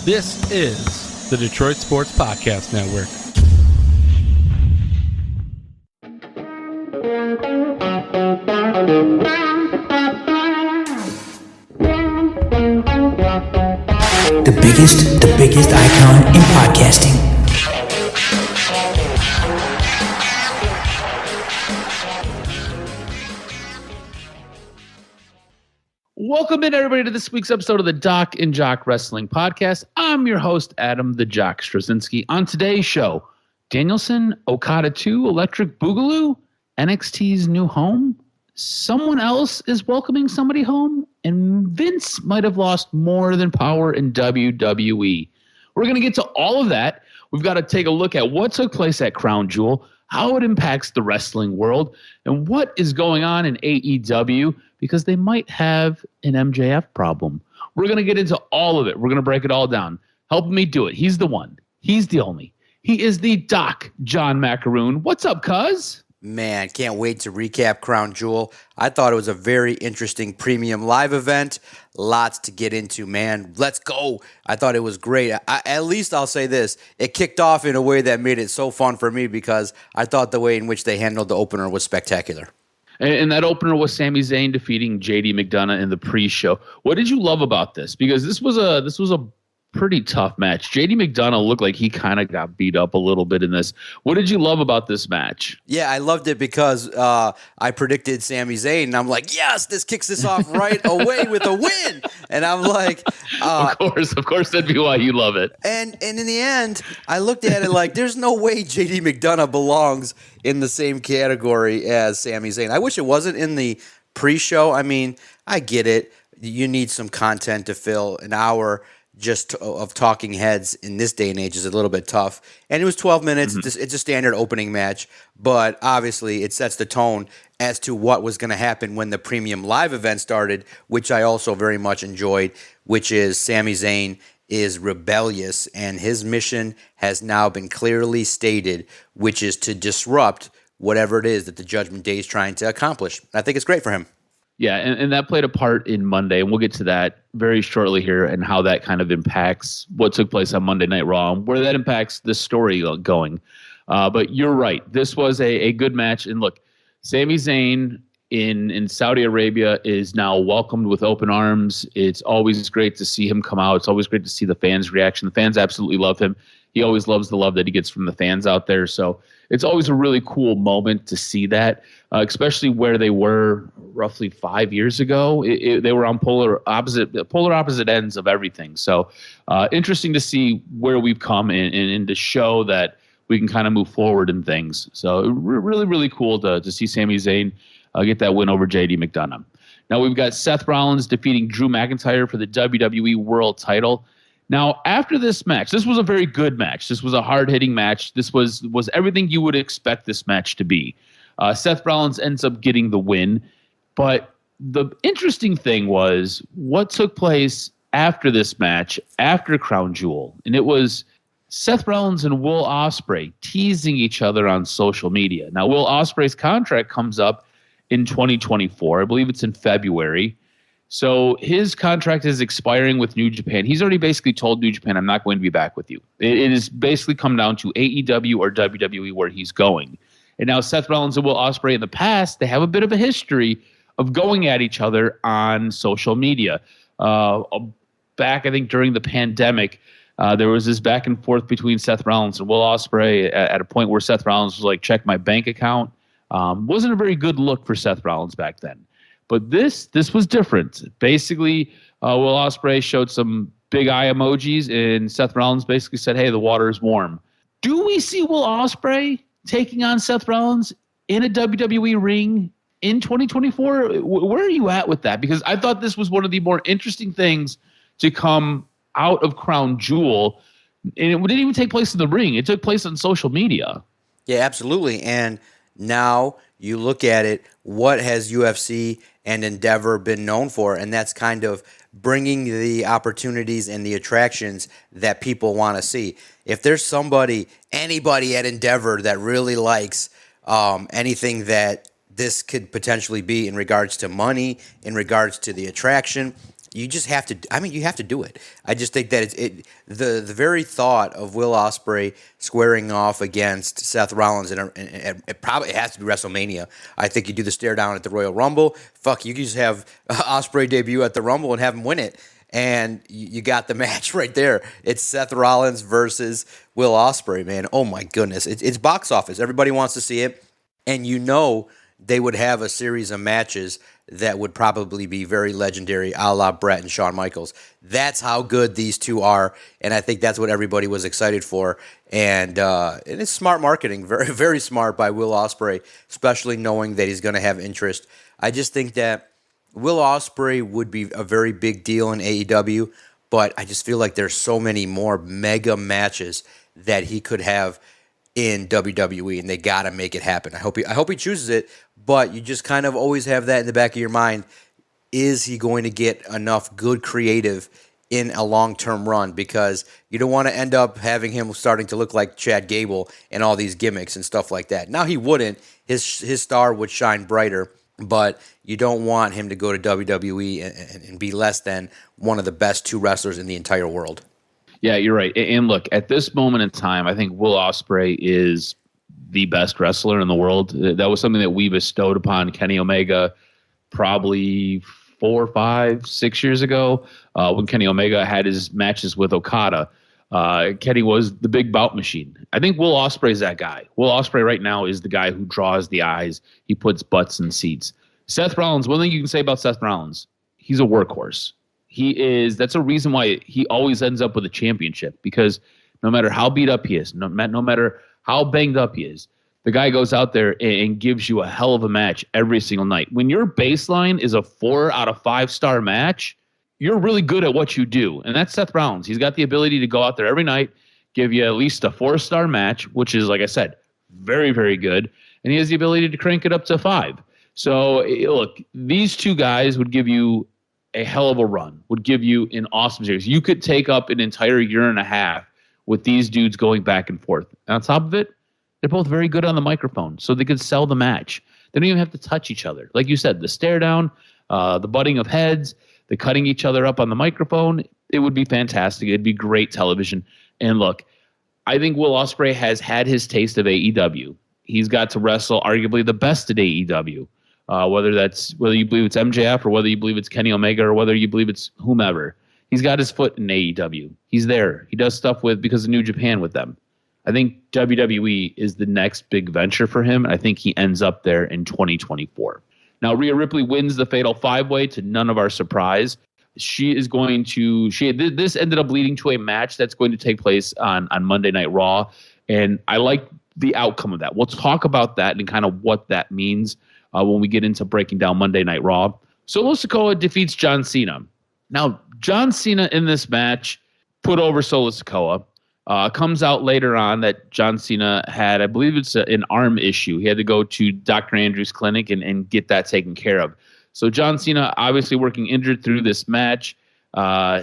This is the Detroit Sports Podcast Network. The biggest icon in podcasting. Welcome in, everybody, to this week's episode of the DocNJock Wrestling Podcast. I'm your host, Adam the Jock Straczynski. On today's show, Danielson, Okada 2, Electric Boogaloo, NXT's new home, someone else is welcoming somebody home, and Vince might have lost more than power in WWE. We're going to get to all of that. We've got to take a look at what took place at Crown Jewel, how it impacts the wrestling world, and what is going on in AEW, because they might have an MJF problem. We're going to get into all of it. We're going to break it all down. Helping me do it. He's the one. He's the only. He is the Doc John Macaroon. What's up, cuz? Man, can't wait to recap Crown Jewel. I thought it was a very interesting premium live event. Lots to get into, man. Let's go. I thought it was great. At least I'll say this. It kicked off in a way that made it so fun for me because I thought the way in which they handled the opener was spectacular. And that opener was Sami Zayn defeating JD McDonough in the pre-show. What did you love about this? Because this was a pretty tough match. JD McDonough looked like he kind of got beat up a little bit in this. What did you love about this match? Yeah, I loved it because I predicted Sami Zayn, and I'm like, yes, this kicks this off right away with a win. And I'm like, of course, that'd be why you love it. And in the end, I looked at it like, there's no way JD McDonough belongs in the same category as Sami Zayn. I wish it wasn't in the pre-show. I mean, I get it. You need some content to fill an hour just of talking heads in this day and age is a little bit tough. And it was 12 minutes. Mm-hmm. It's a standard opening match, but obviously it sets the tone as to what was going to happen when the premium live event started, which I also very much enjoyed, which is Sami Zayn is rebellious, and his mission has now been clearly stated, which is to disrupt whatever it is that the Judgment Day is trying to accomplish. I think it's great for him. Yeah, and that played a part in Monday, and we'll get to that very shortly here and how that kind of impacts what took place on Monday Night Raw, where that impacts the story going. But you're right. This was a good match. And look, Sami Zayn in Saudi Arabia is now welcomed with open arms. It's always great to see him come out. It's always great to see the fans' reaction. The fans absolutely love him. He always loves the love that he gets from the fans out there. So it's always a really cool moment to see that, especially where they were roughly 5 years ago. They were on polar opposite ends of everything. So interesting to see where we've come and to show that we can kind of move forward in things. So really, really cool to see Sami Zayn get that win over JD McDonough. Now we've got Seth Rollins defeating Drew McIntyre for the WWE World title. Now, after this match, this was a very good match. This was a hard-hitting match. This was everything you would expect this match to be. Seth Rollins ends up getting the win. But the interesting thing was what took place after this match, after Crown Jewel. And it was Seth Rollins and Will Ospreay teasing each other on social media. Now, Will Ospreay's contract comes up in 2024. I believe it's in February. So his contract is expiring with New Japan. He's already basically told New Japan, I'm not going to be back with you. It has basically come down to AEW or WWE where he's going. And now Seth Rollins and Will Ospreay in the past, they have a bit of a history of going at each other on social media. Back, I think, during the pandemic, there was this back and forth between Seth Rollins and Will Ospreay at a point where Seth Rollins was like, check my bank account. Wasn't a very good look for Seth Rollins back then. But this was different. Basically, Will Ospreay showed some big eye emojis, and Seth Rollins basically said, hey, the water is warm. Do we see Will Ospreay taking on Seth Rollins in a WWE ring in 2024? Where are you at with that? Because I thought this was one of the more interesting things to come out of Crown Jewel, and it didn't even take place in the ring. It took place on social media. Yeah, absolutely. And now you look at it, what has UFC and Endeavor been known for? And that's kind of bringing the opportunities and the attractions that people want to see. If there's anybody at Endeavor that really likes anything that this could potentially be in regards to money, in regards to the attraction, you just have to. I mean, you have to do it. I just think that the very thought of Will Ospreay squaring off against Seth Rollins, and it probably has to be WrestleMania. I think you do the stare down at the Royal Rumble. Fuck, you can just have Ospreay debut at the Rumble and have him win it, and you got the match right there. It's Seth Rollins versus Will Ospreay, man. Oh my goodness, it's box office. Everybody wants to see it, and they would have a series of matches that would probably be very legendary, a la Brett and Shawn Michaels. That's how good these two are, and I think that's what everybody was excited for. And it's smart marketing, very, very smart by Will Ospreay, especially knowing that he's going to have interest. I just think that Will Ospreay would be a very big deal in AEW, but I just feel like there's so many more mega matches that he could have in WWE, and they got to make it happen. I hope he chooses it, but you just kind of always have that in the back of your mind. Is he going to get enough good creative in a long-term run? Because you don't want to end up having him starting to look like Chad Gable and all these gimmicks and stuff like that. Now, he wouldn't. His star would shine brighter, but you don't want him to go to WWE and be less than one of the best two wrestlers in the entire world. Yeah, you're right. And look, at this moment in time, I think Will Ospreay is the best wrestler in the world. That was something that we bestowed upon Kenny Omega probably 4, 5, 6 years ago when Kenny Omega had his matches with Okada. Kenny was the big bout machine. I think Will Ospreay is that guy. Will Ospreay right now is the guy who draws the eyes. He puts butts in seats. Seth Rollins, one thing you can say about Seth Rollins, he's a workhorse. That's a reason why he always ends up with a championship, because no matter how beat up he is, no matter how banged up he is, the guy goes out there and gives you a hell of a match every single night. When your baseline is a 4 out of 5 star match, you're really good at what you do. And that's Seth Rollins. He's got the ability to go out there every night, give you at least a 4-star match, which is, like I said, very, very good. And he has the ability to crank it up to 5. So, look, these two guys would give you a hell of a run, would give you an awesome series. You could take up an entire year and a half with these dudes going back and forth. And on top of it, they're both very good on the microphone, so they could sell the match. They don't even have to touch each other. Like you said, the stare down, the butting of heads, the cutting each other up on the microphone, it would be fantastic. It'd be great television. And look, I think Will Ospreay has had his taste of AEW. He's got to wrestle arguably the best at AEW. Whether you believe it's MJF or whether you believe it's Kenny Omega or whether you believe it's whomever. He's got his foot in AEW. He's there. He does stuff because of New Japan with them. I think WWE is the next big venture for him. I think he ends up there in 2024. Now, Rhea Ripley wins the Fatal 5-Way to none of our surprise. This ended up leading to a match that's going to take place on Monday Night Raw. And I like the outcome of that. We'll talk about that and kind of what that means when we get into breaking down Monday Night Raw. Solo Sikoa defeats John Cena. Now, John Cena in this match put over Solo Sikoa. Comes out later on that John Cena had, I believe it's an arm issue. He had to go to Dr. Andrews' clinic and get that taken care of. So John Cena obviously working injured through this match.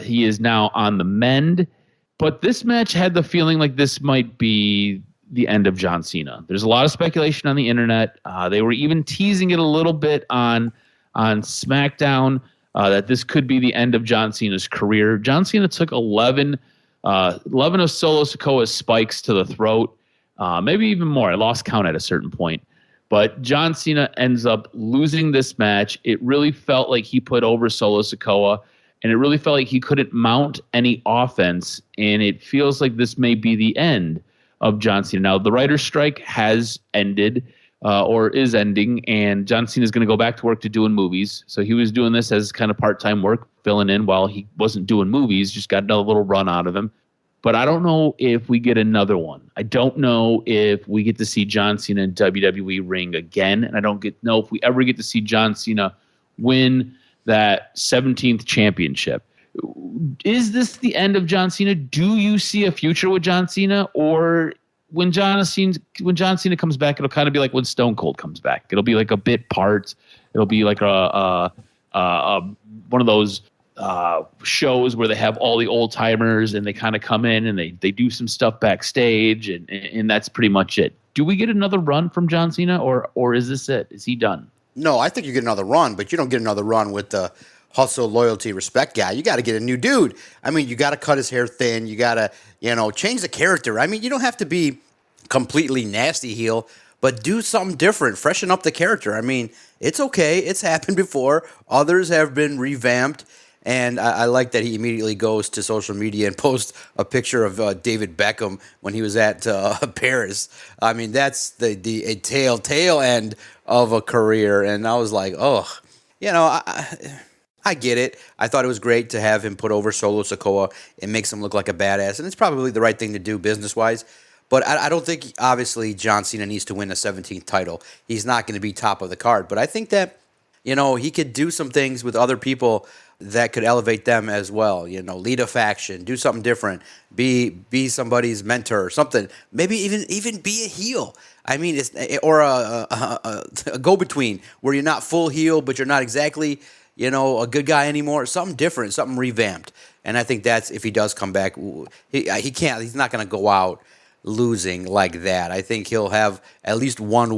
He is now on the mend. But this match had the feeling like this might be the end of John Cena. There's a lot of speculation on the internet. They were even teasing it a little bit on Smackdown that this could be the end of John Cena's career. John Cena took 11 of Solo Sikoa's spikes to the throat, maybe even more. I lost count at a certain point. But John Cena ends up losing this match. It really felt like he put over Solo Sikoa, and it really felt like he couldn't mount any offense, and it feels like this may be the end of John Cena. Now, the writer's strike has ended or is ending, and John Cena is going to go back to work to doing movies. So he was doing this as kind of part-time work, filling in while he wasn't doing movies, just got another little run out of him. But I don't know if we get another one. I don't know if we get to see John Cena in WWE ring again, and I don't know if we ever get to see John Cena win that 17th championship. Is this the end of John Cena? Do you see a future with John Cena? Or when John Cena comes back, it'll kind of be like when Stone Cold comes back. It'll be like a bit part. It'll be like a one of those shows where they have all the old timers and they kind of come in and they do some stuff backstage and that's pretty much it. Do we get another run from John Cena or is this it? Is he done? No, I think you get another run, but you don't get another run with the hustle, loyalty, respect guy. You got to get a new dude. I mean, you got to cut his hair thin. You got to, change the character. I mean, you don't have to be completely nasty heel, but do something different. Freshen up the character. I mean, it's okay. It's happened before. Others have been revamped. And I like that he immediately goes to social media and posts a picture of David Beckham when he was at Paris. I mean, that's the tail end of a career. And I was like, oh, I get it. I thought it was great to have him put over Solo Sikoa. It makes him look like a badass. And it's probably the right thing to do business-wise. But I don't think, obviously, John Cena needs to win a 17th title. He's not going to be top of the card. But I think that, he could do some things with other people that could elevate them as well. Lead a faction, do something different, be somebody's mentor or something. Maybe even be a heel. I mean, or a go-between where you're not full heel, but you're not exactly, a good guy anymore. Something different, something revamped. And I think that's, if he does come back, he's not going to go out losing like that. I think he'll have at least one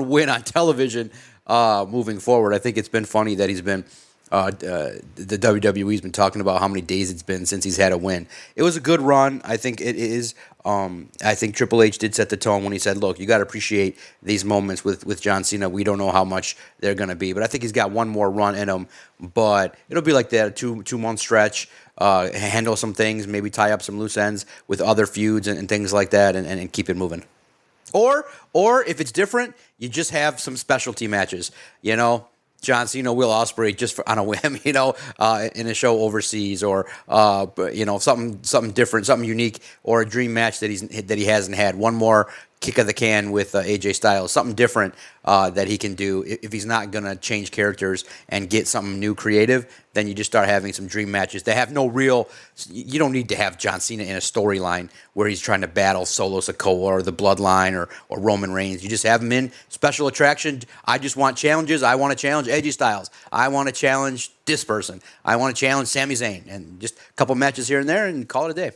win on television moving forward. I think it's been funny that he's been the WWE's been talking about how many days it's been since he's had a win. It was a good run. I think it is. I think Triple H did set the tone when he said, look, you got to appreciate these moments with John Cena. We don't know how much they're going to be, but I think he's got one more run in him. But it'll be like that, a two-month stretch, handle some things, maybe tie up some loose ends with other feuds and things like that and keep it moving. Or if it's different, you just have some specialty matches, John Cena, Will Ospreay, just on a whim, in a show overseas, or something different, something unique, or a dream match that he hasn't had. One more kick of the can with AJ Styles, something different that he can do. If he's not gonna change characters and get something new, creative, then you just start having some dream matches. They have no real. You don't need to have John Cena in a storyline where he's trying to battle Solo Sikoa or the Bloodline or Roman Reigns. You just have him in special attraction. I just want challenges. I want to challenge AJ Styles. I want to challenge this person. I want to challenge Sami Zayn, and just a couple matches here and there, and call it a day.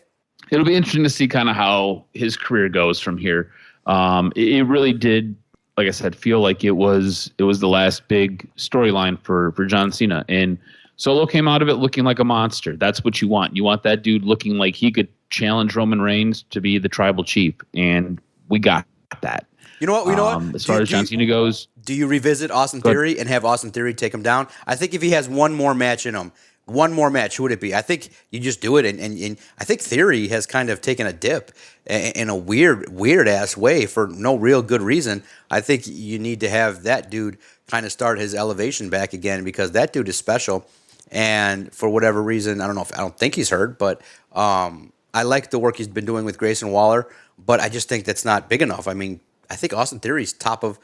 It'll be interesting to see kind of how his career goes from here. It really did, like I said, feel like it was the last big storyline for John Cena, and Solo came out of it looking like a monster. That's what you want. You want that dude looking like he could challenge Roman Reigns to be the tribal chief, and we got that. You know what? As far as John Cena goes, do you revisit Austin Theory and have Austin Theory take him down? I think if he has one more match in him, who would it be? I think you just do it, and I think Theory has kind of taken a dip in a weird ass way for no real good reason. I think you need to have that dude kind of start his elevation back again, because that dude is special, and for whatever reason, I don't think he's hurt, but I like the work he's been doing with Grayson Waller, but I just think that's not big enough. I mean, I think Austin Theory's top of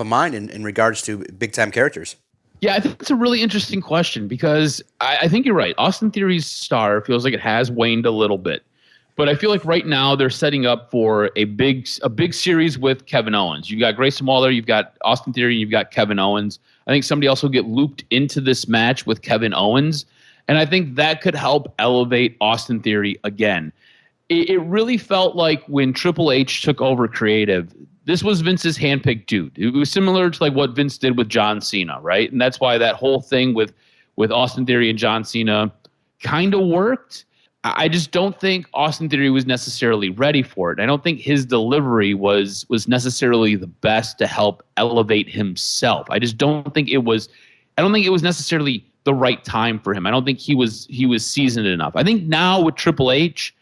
mind in regards to big time characters. Yeah, I think it's a really interesting question, because I think you're right. Austin Theory's star feels like it has waned a little bit. But I feel like right now they're setting up for a big series with Kevin Owens. You've got Grayson Waller, you've got Austin Theory, you've got Kevin Owens. I think somebody else will get looped into this match with Kevin Owens. And I think that could help elevate Austin Theory again. It really felt like when Triple H took over creative, this was Vince's handpicked dude. It was similar to like what Vince did with John Cena, right? And that's why that whole thing with Austin Theory and John Cena kind of worked. I just don't think Austin Theory was necessarily ready for it. I don't think his delivery was necessarily the best to help elevate himself. I just don't think it was. I don't think it was necessarily the right time for him. I don't think he was seasoned enough. I think now with Triple H,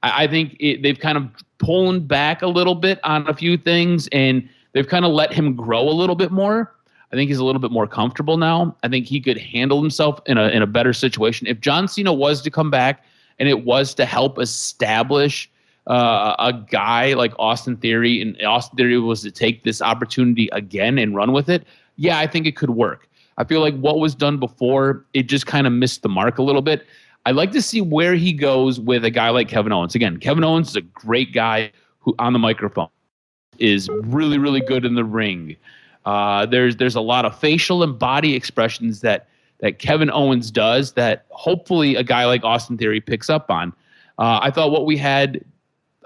I think they've kind of pulled back a little bit on a few things, and they've kind of let him grow a little bit more. I think he's a little bit more comfortable now. I think he could handle himself in a better situation. If John Cena was to come back and it was to help establish a guy like Austin Theory, and Austin Theory was to take this opportunity again and run with it, yeah, I think it could work. I feel like what was done before, it just kind of missed the mark a little bit. I'd like to see where he goes with a guy like Kevin Owens. Again, Kevin Owens is a great guy who, on the microphone, is really, really good in the ring. There's a lot of facial and body expressions that Kevin Owens does that hopefully a guy like Austin Theory picks up on. I thought what we had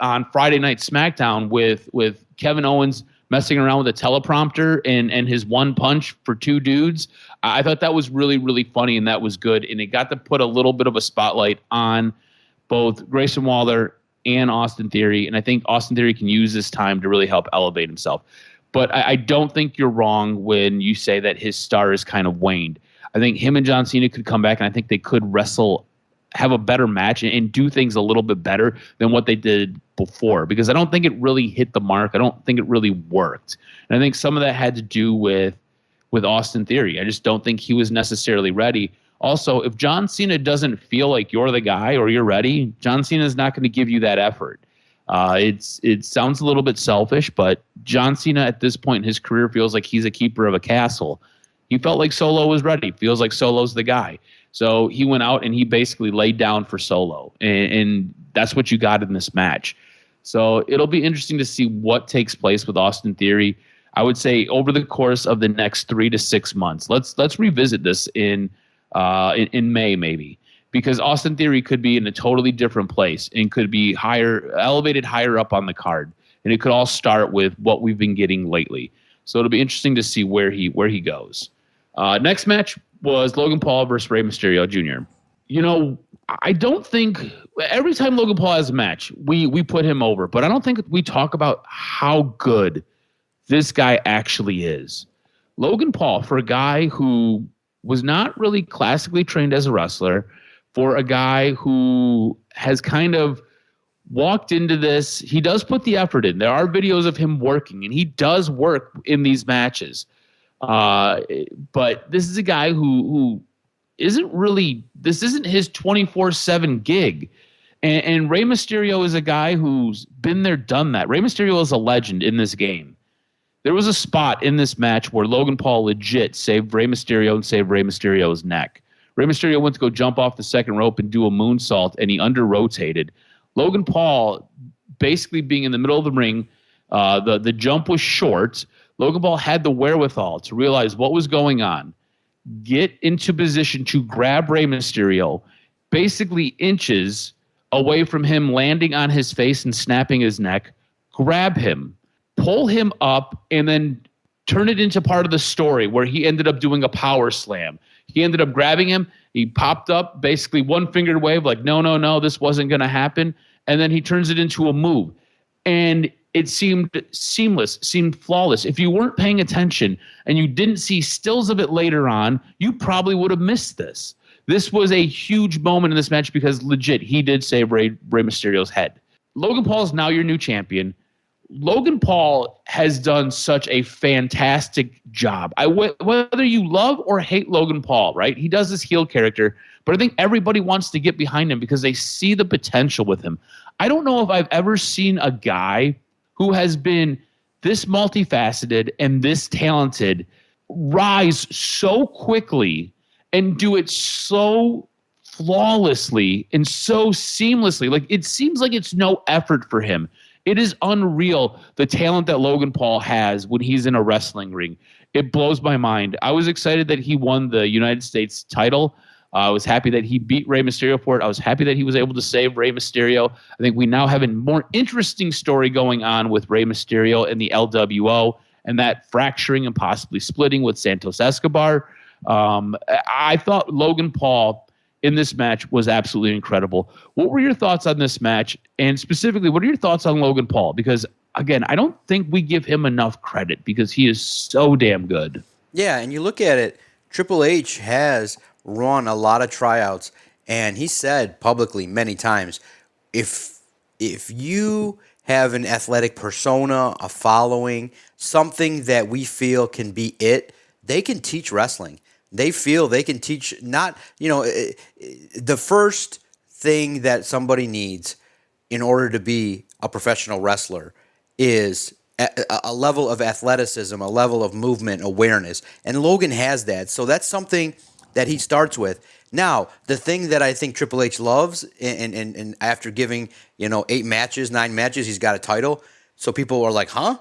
on Friday Night Smackdown with Kevin Owens messing around with a teleprompter and his one punch for two dudes. I thought that was really, really funny, and that was good. And it got to put a little bit of a spotlight on both Grayson Waller and Austin Theory. And I think Austin Theory can use this time to really help elevate himself. But I don't think you're wrong when you say that his star is kind of waned. I think him and John Cena could come back, and I think they could wrestle, have a better match, and do things a little bit better than what they did before. Because I don't think it really hit the mark. I don't think it really worked. And I think some of that had to do with Austin Theory. I just don't think he was necessarily ready. Also, if John Cena doesn't feel like you're the guy or you're ready, John Cena is not going to give you that effort. It sounds a little bit selfish, but John Cena at this point in his career feels like he's a keeper of a castle. He felt like Solo was ready. Feels like Solo's the guy. So he went out and he basically laid down for Solo. And that's what you got in this match. So it'll be interesting to see what takes place with Austin Theory. I would say over the course of the next 3 to 6 months. Let's revisit this in May maybe. Because Austin Theory could be in a totally different place and could be elevated higher up on the card. And it could all start with what we've been getting lately. So it'll be interesting to see where he goes. Next match was Logan Paul versus Rey Mysterio Jr. You know, I don't think every time Logan Paul has a match, we put him over. But I don't think we talk about how good this guy actually is. Logan Paul, for a guy who was not really classically trained as a wrestler, for a guy who has kind of walked into this, he does put the effort in. There are videos of him working, and he does work in these matches. But this is a guy who isn't really, this isn't his 24/7 gig. And Rey Mysterio is a guy who's been there, done that. Rey Mysterio is a legend in this game. There was a spot in this match where Logan Paul legit saved Rey Mysterio and saved Rey Mysterio's neck. Rey Mysterio went to go jump off the second rope and do a moonsault, and he under-rotated. Logan Paul, basically being in the middle of the ring, the jump was short. Logan Paul had the wherewithal to realize what was going on, get into position to grab Rey Mysterio, basically inches away from him landing on his face and snapping his neck, grab him, pull him up, and then turn it into part of the story where he ended up doing a power slam. He ended up grabbing him. He popped up, basically one-fingered wave, like, no, this wasn't going to happen. And then he turns it into a move. And it seemed seamless, seemed flawless. If you weren't paying attention and you didn't see stills of it later on, you probably would have missed this. This was a huge moment in this match because legit, he did save Rey Mysterio's head. Logan Paul is now your new champion. Logan Paul has done such a fantastic job. Whether you love or hate Logan Paul, right? He does this heel character, but I think everybody wants to get behind him because they see the potential with him. I don't know if I've ever seen a guy who has been this multifaceted and this talented rise so quickly and do it so flawlessly and so seamlessly. Like, it seems like it's no effort for him. It is unreal, the talent that Logan Paul has when he's in a wrestling ring. It blows my mind. I was excited that he won the United States title. I was happy that he beat Rey Mysterio for it. I was happy that he was able to save Rey Mysterio. I think we now have a more interesting story going on with Rey Mysterio and the LWO and that fracturing and possibly splitting with Santos Escobar. I thought Logan Paul in this match was absolutely incredible. What were your thoughts on this match? And specifically, what are your thoughts on Logan Paul? Because, again, I don't think we give him enough credit because he is so damn good. Yeah, and you look at it, Triple H has run a lot of tryouts, and he said publicly many times, if you have an athletic persona, a following, something that we feel can be it, they can teach wrestling. They feel they can teach, not, the first thing that somebody needs in order to be a professional wrestler is a level of athleticism, a level of movement awareness. And Logan has that. So that's something that he starts with. Now, the thing that I think Triple H loves, and after giving, 9 matches, he's got a title. So people are like, huh?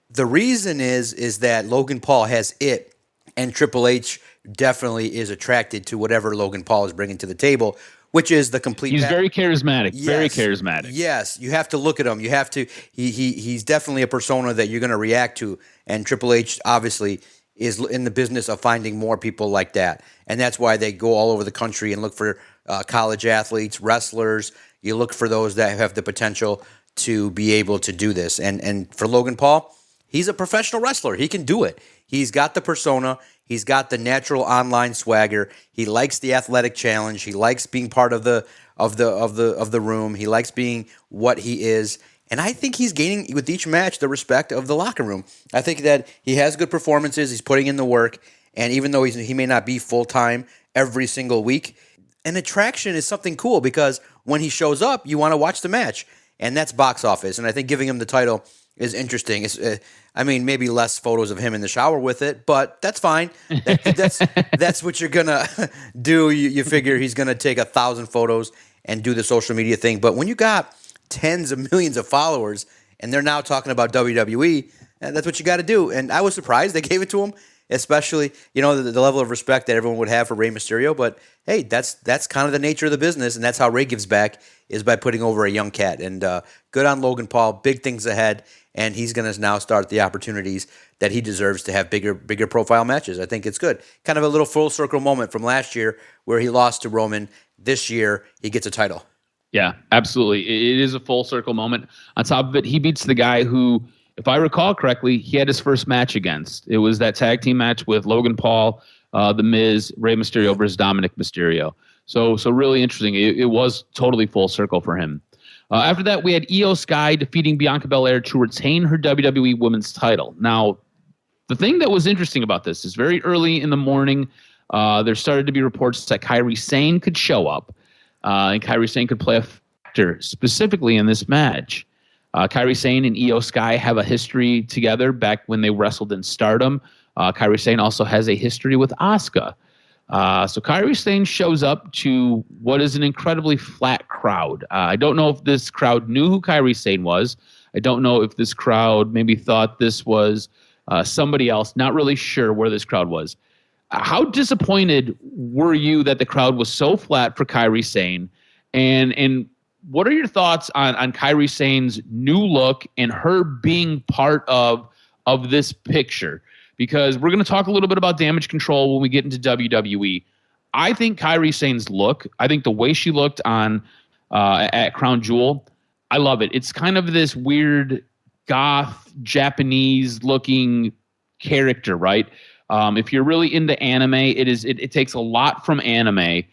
The reason is that Logan Paul has it, and Triple H definitely is attracted to whatever Logan Paul is bringing to the table, which is the complete. He's very charismatic. Yes. Very charismatic. Yes, you have to look at him. You have to. He's definitely a persona that you're going to react to. And Triple H obviously is in the business of finding more people like that, and that's why they go all over the country and look for college athletes, wrestlers. You look for those that have the potential to be able to do this. And for Logan Paul, he's a professional wrestler. He can do it. He's got the persona. He's got the natural online swagger. He likes the athletic challenge. He likes being part of the room. He likes being what he is. And I think he's gaining with each match the respect of the locker room. I think that he has good performances. He's putting in the work. And even though he may not be full-time every single week, an attraction is something cool because when he shows up, you want to watch the match. And that's box office. And I think giving him the title is interesting. Maybe less photos of him in the shower with it, but that's fine. That's what you're going to do. You figure he's going to take 1,000 photos and do the social media thing. But when you got tens of millions of followers and they're now talking about WWE, that's what you got to do. And I was surprised they gave it to him, especially, the level of respect that everyone would have for Rey Mysterio. But hey, that's kind of the nature of the business, and that's how Rey gives back, is by putting over a young cat. And good on Logan Paul, big things ahead, and he's going to now start the opportunities that he deserves to have bigger profile matches. I think it's good. Kind of a little full circle moment from last year where he lost to Roman. This year, he gets a title. Yeah, absolutely. It is a full circle moment. On top of it, he beats the guy who, if I recall correctly, he had his first match against. It was that tag team match with Logan Paul, The Miz, Rey Mysterio versus Dominic Mysterio. So really interesting. It was totally full circle for him. After that, we had Io Sky defeating Bianca Belair to retain her WWE Women's title. Now, the thing that was interesting about this is very early in the morning, there started to be reports that Kairi Sane could show up, and Kairi Sane could play a factor specifically in this match. Kairi Sane and Io Sky have a history together back when they wrestled in Stardom. Kairi Sane also has a history with Asuka. So Kairi Sane shows up to what is an incredibly flat crowd. I don't know if this crowd knew who Kairi Sane was. I don't know if this crowd maybe thought this was somebody else. Not really sure where this crowd was. How disappointed were you that the crowd was so flat for Kairi Sane? And what are your thoughts on Kairi Sane's new look and her being part of this picture? Because we're going to talk a little bit about Damage Control when we get into WWE. I think Kairi Sane's look, I think the way she looked on at Crown Jewel, I love it. It's kind of this weird goth Japanese looking character, right? If you're really into anime, it takes a lot from anime.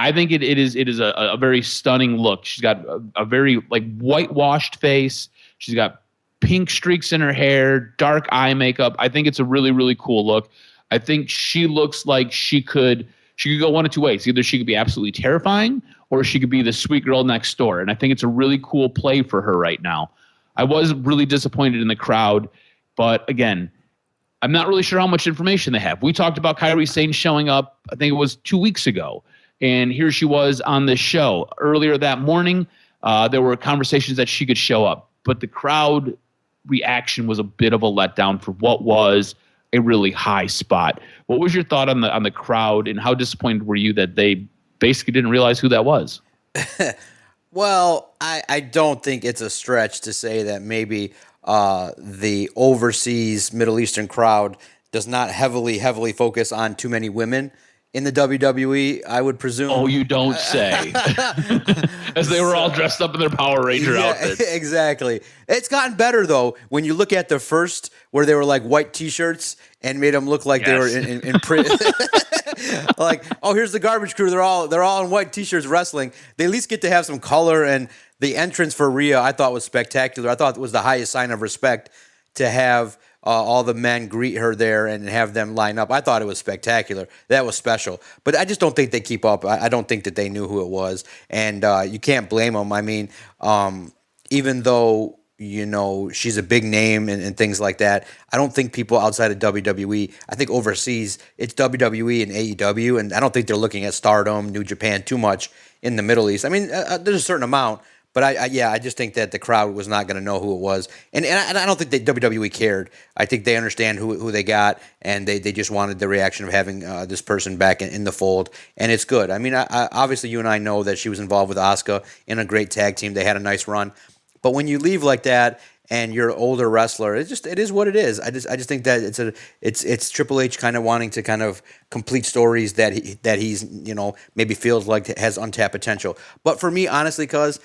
I think it is a very stunning look. She's got a very whitewashed face. She's got pink streaks in her hair, dark eye makeup. I think it's a really, really cool look. I think she looks like she could go one of two ways. Either she could be absolutely terrifying or she could be the sweet girl next door. And I think it's a really cool play for her right now. I was really disappointed in the crowd, but again, I'm not really sure how much information they have. We talked about Kairi Sane showing up, I think it was 2 weeks ago. And here she was on this show. Earlier that morning, there were conversations that she could show up. But the crowd reaction was a bit of a letdown for what was a really high spot. What was your thought on the crowd, and how disappointed were you that they basically didn't realize who that was? Well, I don't think it's a stretch to say that maybe the overseas Middle Eastern crowd does not heavily focus on too many women in the WWE, I would presume. Oh, you don't say. As they were all dressed up in their Power Ranger outfits. Exactly. It's gotten better, though, when you look at the first where they were like white T-shirts and made them look like they were in prison. Like, oh, here's the Garbage Crew. They're all in white T-shirts wrestling. They at least get to have some color, and the entrance for Rhea I thought was spectacular. I thought it was the highest sign of respect to have all the men greet her there and have them line up. I thought it was spectacular. That was special. But I just don't think they keep up. I don't think that they knew who it was. And you can't blame them. I mean, even though, she's a big name and things like that, I don't think people outside of WWE, I think overseas, it's WWE and AEW, and I don't think they're looking at Stardom, New Japan too much in the Middle East. I mean, there's a certain amount, But I just think that the crowd was not going to know who it was, and I don't think that WWE cared. I think they understand who they got, and they just wanted the reaction of having this person back in the fold, and it's good. I mean, obviously you and I know that she was involved with Asuka in a great tag team. They had a nice run, but when you leave like that and you're an older wrestler, it is what it is. I just think that it's Triple H kind of wanting to kind of complete stories that he's maybe feels like has untapped potential. But for me, honestly, cause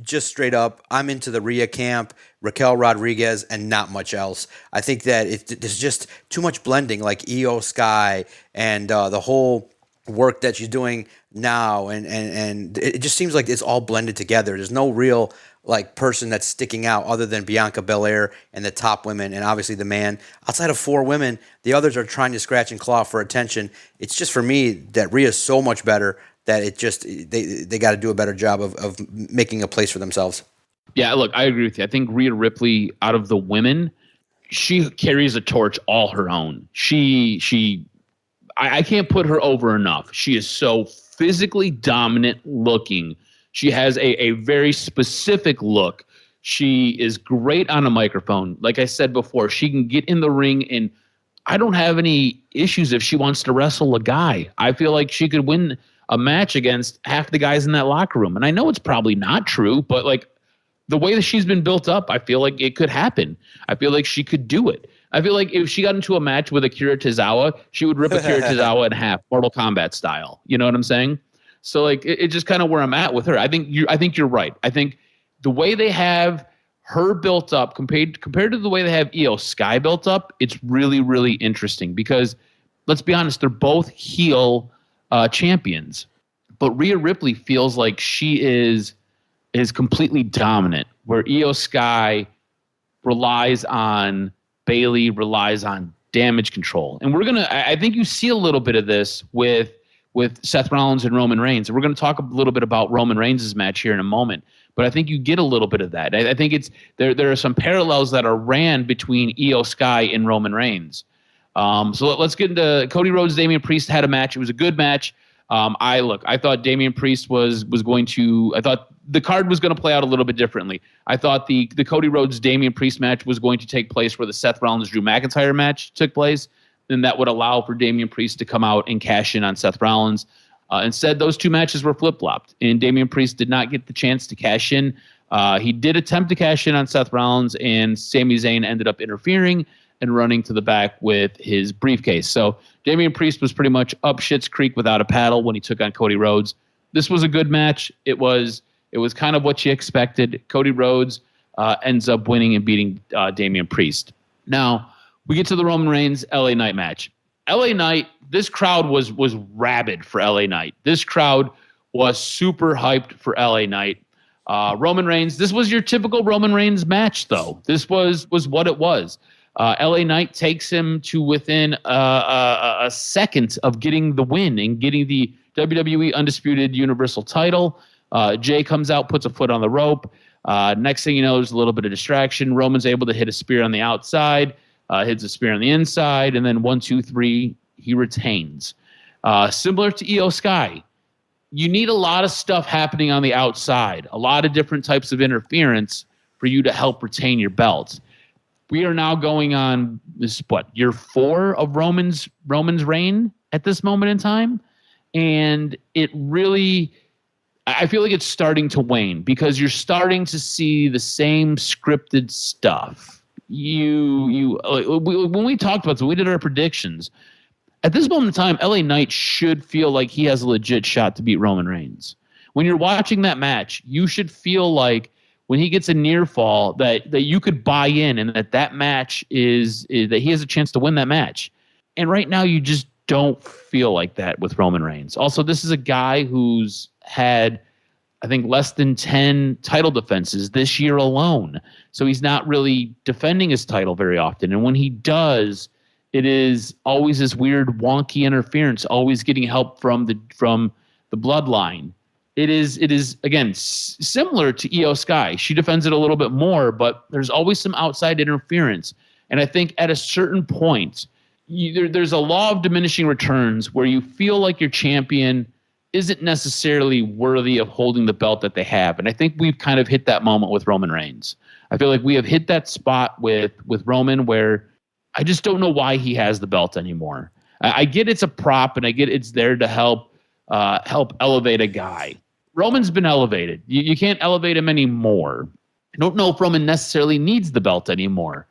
just straight up, I'm into the Rhea camp, Raquel Rodriguez, and not much else. I think that there's just too much blending, like Io Sky and the whole work that she's doing now, and it just seems like it's all blended together. There's no real like person that's sticking out other than Bianca Belair and the top women, and obviously the man. Outside of 4 women, the others are trying to scratch and claw for attention. It's just for me that Rhea's so much better that it just they got to do a better job of making a place for themselves. Yeah, look, I agree with you. I think Rhea Ripley, out of the women, she carries a torch all her own. I can't put her over enough. She is so physically dominant looking. She has a very specific look. She is great on a microphone. Like I said before, she can get in the ring, and I don't have any issues if she wants to wrestle a guy. I feel like she could win a match against half the guys in that locker room. And I know it's probably not true, but like the way that she's been built up, I feel like it could happen. I feel like she could do it. I feel like if she got into a match with Akira Tozawa, she would rip Akira Tozawa in half, Mortal Kombat style. You know what I'm saying? So like it's just kind of where I'm at with her. I think you're right. I think the way they have her built up compared to the way they have Io Sky built up, it's really, really interesting because let's be honest, they're both heel champions, but Rhea Ripley feels like she is completely dominant, where Io Sky relies on Bayley, relies on damage control. And I think you see a little bit of this with Seth Rollins and Roman Reigns. And we're going to talk a little bit about Roman Reigns' match here in a moment, but I think you get a little bit of that. I think there are some parallels that are ran between Io Sky and Roman Reigns. So let's get into Cody Rhodes. Damian Priest had a match. It was a good match. I thought Damian Priest was going to. I thought the card was going to play out a little bit differently. I thought the Cody Rhodes Damian Priest match was going to take place where the Seth Rollins Drew McIntyre match took place. Then that would allow for Damian Priest to come out and cash in on Seth Rollins. Instead, those two matches were flip-flopped, and Damian Priest did not get the chance to cash in. He did attempt to cash in on Seth Rollins, and Sami Zayn ended up interfering and running to the back with his briefcase. So Damian Priest was pretty much up Schitt's Creek without a paddle when he took on Cody Rhodes. This was a good match. It was kind of what you expected. Cody Rhodes ends up winning and beating Damian Priest. Now, we get to the Roman Reigns LA Knight match. LA Knight, this crowd was rabid for LA Knight. This crowd was super hyped for LA Knight. Roman Reigns, this was your typical Roman Reigns match, though. This was what it was. LA Knight takes him to within a second of getting the win and getting the WWE Undisputed Universal title. Jay comes out, puts a foot on the rope. Next thing you know, there's a little bit of distraction. Roman's able to hit a spear on the outside, hits a spear on the inside, and then 1, 2, 3, he retains. Similar to Io Sky, you need a lot of stuff happening on the outside, a lot of different types of interference for you to help retain your belt. We are now going on year 4 of Roman's reign at this moment in time, and it really, I feel like it's starting to wane because you're starting to see the same scripted stuff. When we talked about this, we did our predictions. At this moment in time, LA Knight should feel like he has a legit shot to beat Roman Reigns. When you're watching that match, you should feel like when he gets a near fall that you could buy in and that match is that he has a chance to win that match. And right now you just don't feel like that with Roman Reigns. Also, this is a guy who's had, I think, less than 10 title defenses this year alone. So he's not really defending his title very often. And when he does, it is always this weird wonky interference, always getting help from the bloodline. It is again similar to Io Sky. She defends it a little bit more, but there's always some outside interference. And I think at a certain point, there's a law of diminishing returns where you feel like your champion isn't necessarily worthy of holding the belt that they have. And I think we've kind of hit that moment with Roman Reigns. I feel like we have hit that spot with Roman where I just don't know why he has the belt anymore. I get it's a prop, and I get it's there to help elevate a guy. Roman's been elevated. You can't elevate him anymore. I don't know if Roman necessarily needs the belt anymore.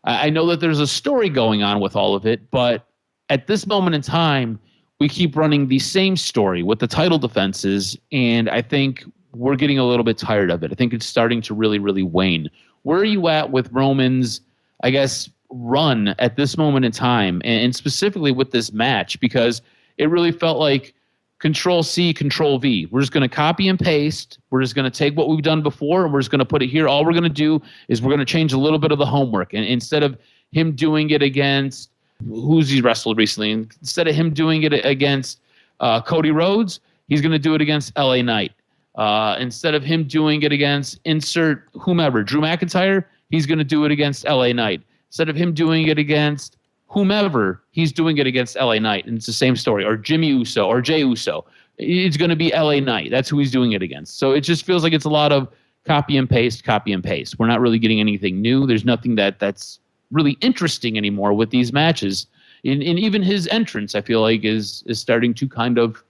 I know that there's a story going on with all of it, but at this moment in time, we keep running the same story with the title defenses, and I think we're getting a little bit tired of it. I think it's starting to really, really wane. Where are you at with Roman's, I guess, run at this moment in time, and specifically with this match? Because it really felt like Control-C, Control-V. We're just going to copy and paste. We're just going to take what we've done before, and we're just going to put it here. All we're going to do is we're going to change a little bit of the homework. And instead of him doing it against who's he wrestled recently, instead of him doing it against Cody Rhodes, he's going to do it against LA Knight. Instead of him doing it against insert whomever, Drew McIntyre, he's going to do it against LA Knight. Instead of him doing it against whomever, he's doing it against LA Knight. And it's the same story. Or Jimmy Uso or Jey Uso. It's going to be LA Knight. That's who he's doing it against. So it just feels like it's a lot of copy and paste, copy and paste. We're not really getting anything new. There's nothing that's really interesting anymore with these matches. And even his entrance, I feel like, is starting to kind of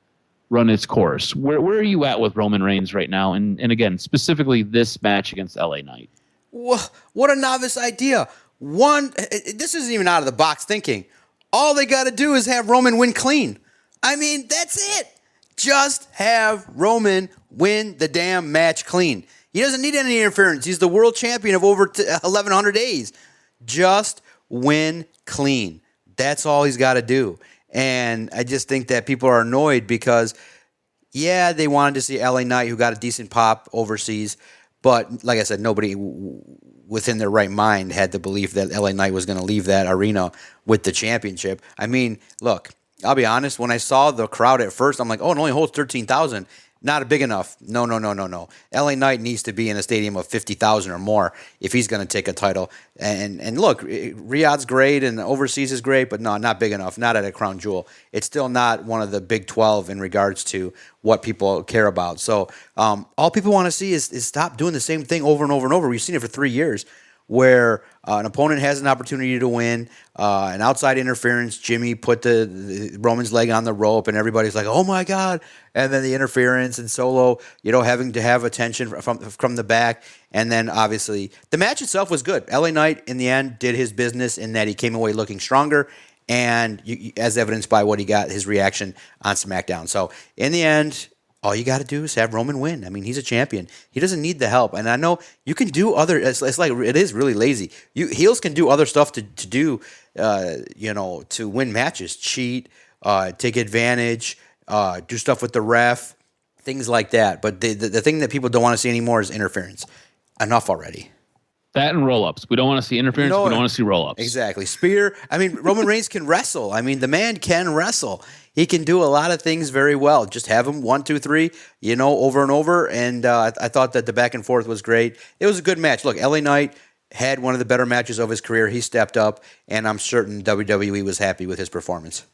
run its course. Where are you at with Roman Reigns right now? And again, specifically this match against LA Knight. What a novice idea. This isn't even out of the box thinking. All they got to do is have Roman win clean. I mean, that's it. Just have Roman win the damn match clean. He doesn't need any interference. He's the world champion of over 1,100 days. Just win clean. That's all he's got to do. And I just think that people are annoyed because, yeah, they wanted to see LA Knight, who got a decent pop overseas. But like I said, nobody within their right mind had the belief that LA Knight was going to leave that arena with the championship. I mean, look, I'll be honest. When I saw the crowd at first, I'm like, oh, it only holds 13,000. Not big enough. No. LA Knight needs to be in a stadium of 50,000 or more if he's going to take a title. And look, Riyadh's great and overseas is great, but no, not big enough. Not at a crown jewel. It's still not one of the big 12 in regards to what people care about. So all people want to see is stop doing the same thing over and over and over. We've seen it for 3 years where an opponent has an opportunity to win, an outside interference. Jimmy put the Roman's leg on the rope, and everybody's like, "Oh my God!" And then the interference and Solo, having to have attention from the back, and then obviously the match itself was good. LA Knight in the end did his business in that he came away looking stronger, and as evidenced by what he got, his reaction on SmackDown. So in the end, all you got to do is have Roman win. I mean, he's a champion. He doesn't need the help. And I know you can do other. It's like it is really lazy. Heels can do other stuff to do, to win matches, cheat, take advantage, do stuff with the ref, things like that. But the thing that people don't want to see anymore is interference. Enough already. That and roll-ups. We don't want to see interference. We don't want to see roll-ups. Exactly. Spear. I mean, Roman Reigns can wrestle. I mean, the man can wrestle. He can do a lot of things very well. Just have him 1, 2, 3, over and over. And I thought that the back and forth was great. It was a good match. Look, LA Knight had one of the better matches of his career. He stepped up, and I'm certain WWE was happy with his performance.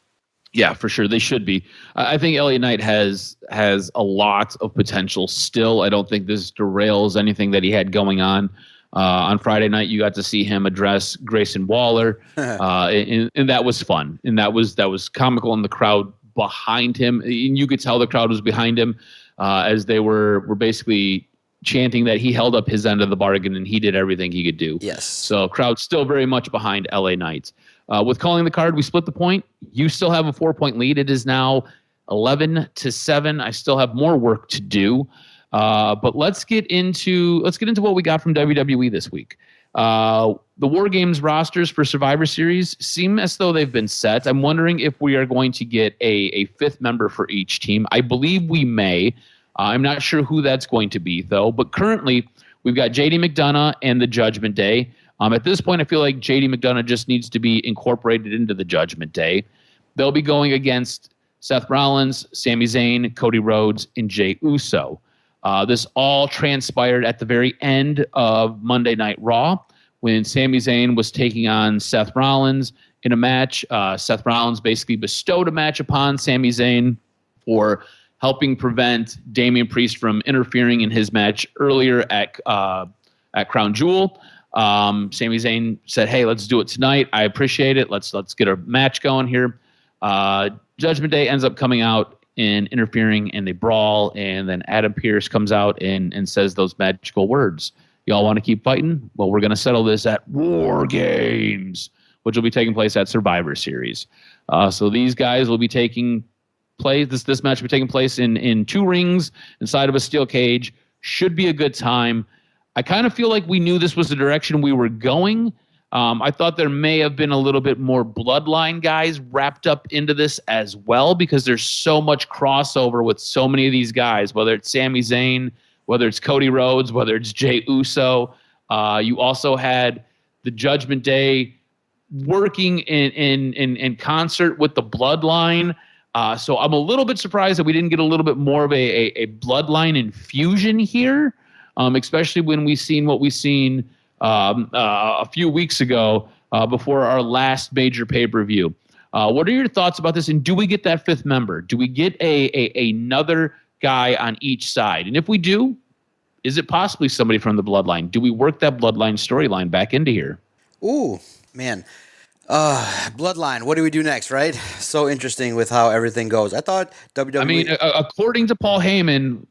Yeah, for sure. They should be. I think LA Knight has a lot of potential still. I don't think this derails anything that he had going on. On Friday night, you got to see him address Grayson Waller, and that was fun. And that was comical, and the crowd behind him. And you could tell the crowd was behind him as they were basically chanting that he held up his end of the bargain and he did everything he could do. Yes. So crowd still very much behind LA Knight. With calling the card, we split the point. You still have a 4-point lead. It is now 11-7. I still have more work to do. But let's get into what we got from WWE this week. The War Games rosters for Survivor Series seem as though they've been set. I'm wondering if we are going to get a fifth member for each team. I believe we may. I'm not sure who that's going to be, though. But currently, we've got JD McDonough and the Judgment Day. At this point, I feel like JD McDonough just needs to be incorporated into the Judgment Day. They'll be going against Seth Rollins, Sami Zayn, Cody Rhodes, and Jey Uso. This all transpired at the very end of Monday Night Raw when Sami Zayn was taking on Seth Rollins in a match. Seth Rollins basically bestowed a match upon Sami Zayn for helping prevent Damian Priest from interfering in his match earlier at Crown Jewel. Sami Zayn said, "Hey, let's do it tonight. I appreciate it. Let's get a match going here." Judgment Day ends up coming out and interfering, and they brawl, and then Adam Pearce comes out and says those magical words. Y'all want to keep fighting? Well, we're going to settle this at War Games, which will be taking place at Survivor Series. So these guys will be taking place. This match will be taking place in 2 rings inside of a steel cage. Should be a good time. I kind of feel like we knew this was the direction we were going. I thought there may have been a little bit more bloodline guys wrapped up into this as well, because there's so much crossover with so many of these guys, whether it's Sami Zayn, whether it's Cody Rhodes, whether it's Jey Uso. You also had the Judgment Day working in concert with the bloodline. So I'm a little bit surprised that we didn't get a little bit more of a bloodline infusion here, especially when we've seen what we've seen a few weeks ago before our last major pay-per-view. What are your thoughts about this? And do we get that 5th member? Do we get another guy on each side? And if we do, is it possibly somebody from the bloodline? Do we work that bloodline storyline back into here? Ooh, man. Bloodline, what do we do next, right? So interesting with how everything goes. I thought WWE... I mean, according to Paul Heyman,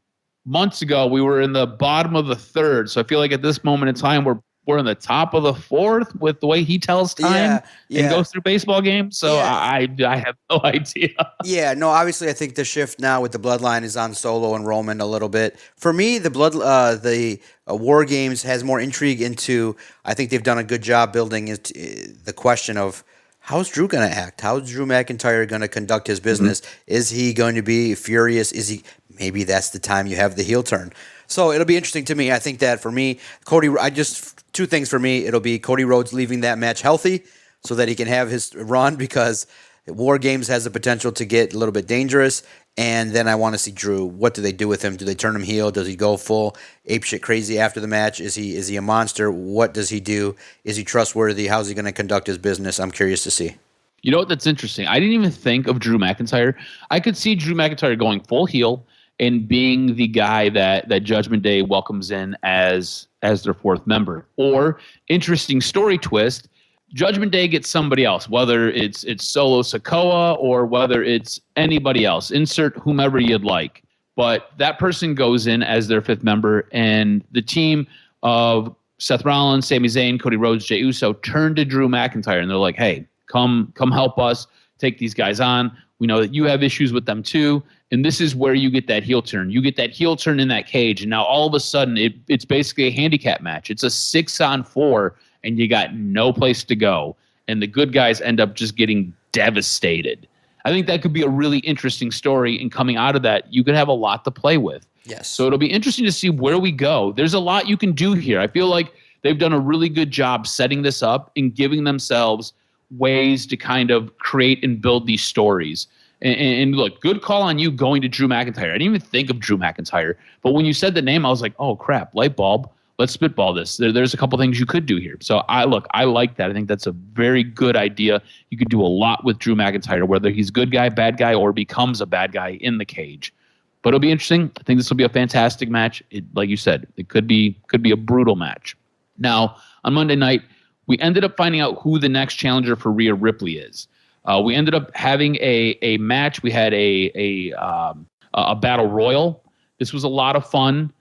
months ago, we were in the bottom of the 3rd. So I feel like at this moment in time, we're in the top of the 4th with the way he tells time and goes through baseball games. So I have no idea. Yeah, no, obviously I think the shift now with the bloodline is on Solo and Roman a little bit. For me, the War Games has more intrigue into, I think they've done a good job building the question of how's Drew going to act? How's Drew McIntyre going to conduct his business? Mm-hmm. Is he going to be furious? Maybe that's the time you have the heel turn. So it'll be interesting to me. I think that for me, two things for me. It'll be Cody Rhodes leaving that match healthy so that he can have his run, because War Games has the potential to get a little bit dangerous. And then I want to see Drew. What do they do with him? Do they turn him heel? Does he go full apeshit crazy after the match? Is he a monster? What does he do? Is he trustworthy? How's he going to conduct his business? I'm curious to see. You know what? That's interesting. I didn't even think of Drew McIntyre. I could see Drew McIntyre going full heel and being the guy that Judgment Day welcomes in as their 4th member. Or, interesting story twist, Judgment Day gets somebody else, whether it's Solo Sikoa or whether it's anybody else. Insert whomever you'd like. But that person goes in as their 5th member, and the team of Seth Rollins, Sami Zayn, Cody Rhodes, Jey Uso turn to Drew McIntyre, and they're like, hey, come help us take these guys on. We know that you have issues with them too. And this is where you get that heel turn. You get that heel turn in that cage. And now all of a sudden it's basically a handicap match. It's a 6-on-4 and you got no place to go. And the good guys end up just getting devastated. I think that could be a really interesting story. And coming out of that, you could have a lot to play with. Yes. So it'll be interesting to see where we go. There's a lot you can do here. I feel like they've done a really good job setting this up and giving themselves ways to kind of create and build these stories. And look, good call on you going to Drew McIntyre. I didn't even think of Drew McIntyre. But when you said the name, I was like, oh, crap, light bulb. Let's spitball this. There's a couple things you could do here. So I like that. I think that's a very good idea. You could do a lot with Drew McIntyre, whether he's good guy, bad guy, or becomes a bad guy in the cage. But it'll be interesting. I think this will be a fantastic match. Like you said, it could be a brutal match. Now, on Monday night, we ended up finding out who the next challenger for Rhea Ripley is. We ended up having a match. We had a battle royal. This was a lot of fun.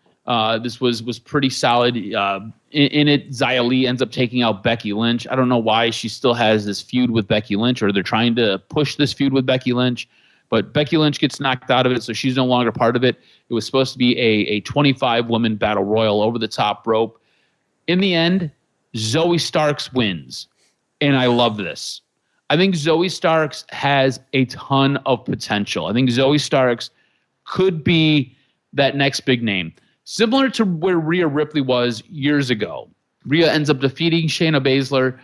This was pretty solid. In it, Xia Li ends up taking out Becky Lynch. I don't know why she still has this feud with Becky Lynch, or they're trying to push this feud with Becky Lynch. But Becky Lynch gets knocked out of it, so she's no longer part of it. It was supposed to be a 25-woman battle royal over the top rope. In the end, Zoe Starks wins, and I love this. I think Zoe Starks has a ton of potential. I think Zoe Starks could be that next big name. Similar to where Rhea Ripley was years ago. Rhea ends up defeating Shayna Baszler,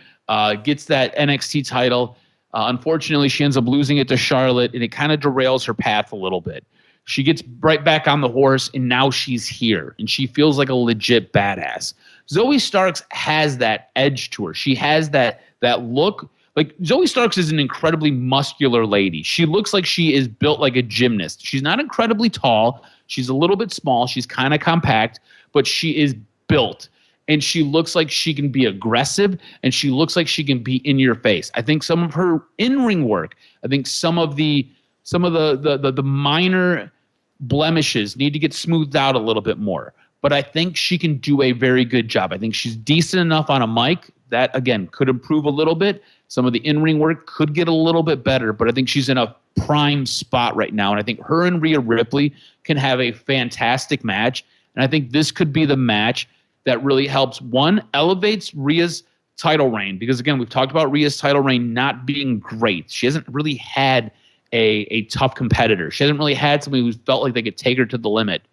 gets that NXT title. Unfortunately, she ends up losing it to Charlotte, and it kind of derails her path a little bit. She gets right back on the horse, and now she's here, and she feels like a legit badass. Zoe Starks has that edge to her. She has that look Like Zoe Starks is an incredibly muscular lady. She looks like she is built like a gymnast. She's not incredibly tall. She's a little bit small. She's kind of compact, but she is built. And she looks like she can be aggressive, and she looks like she can be in your face. I think some of her in-ring work, I think some of the minor blemishes need to get smoothed out a little bit more. But I think she can do a very good job. I think she's decent enough on a mic. That, again, could improve a little bit. Some of the in-ring work could get a little bit better, but I think she's in a prime spot right now. And I think her and Rhea Ripley can have a fantastic match. And I think this could be the match that really helps, one, elevates Rhea's title reign. Because, again, we've talked about Rhea's title reign not being great. She hasn't really had a tough competitor. She hasn't really had somebody who felt like they could take her to the limit.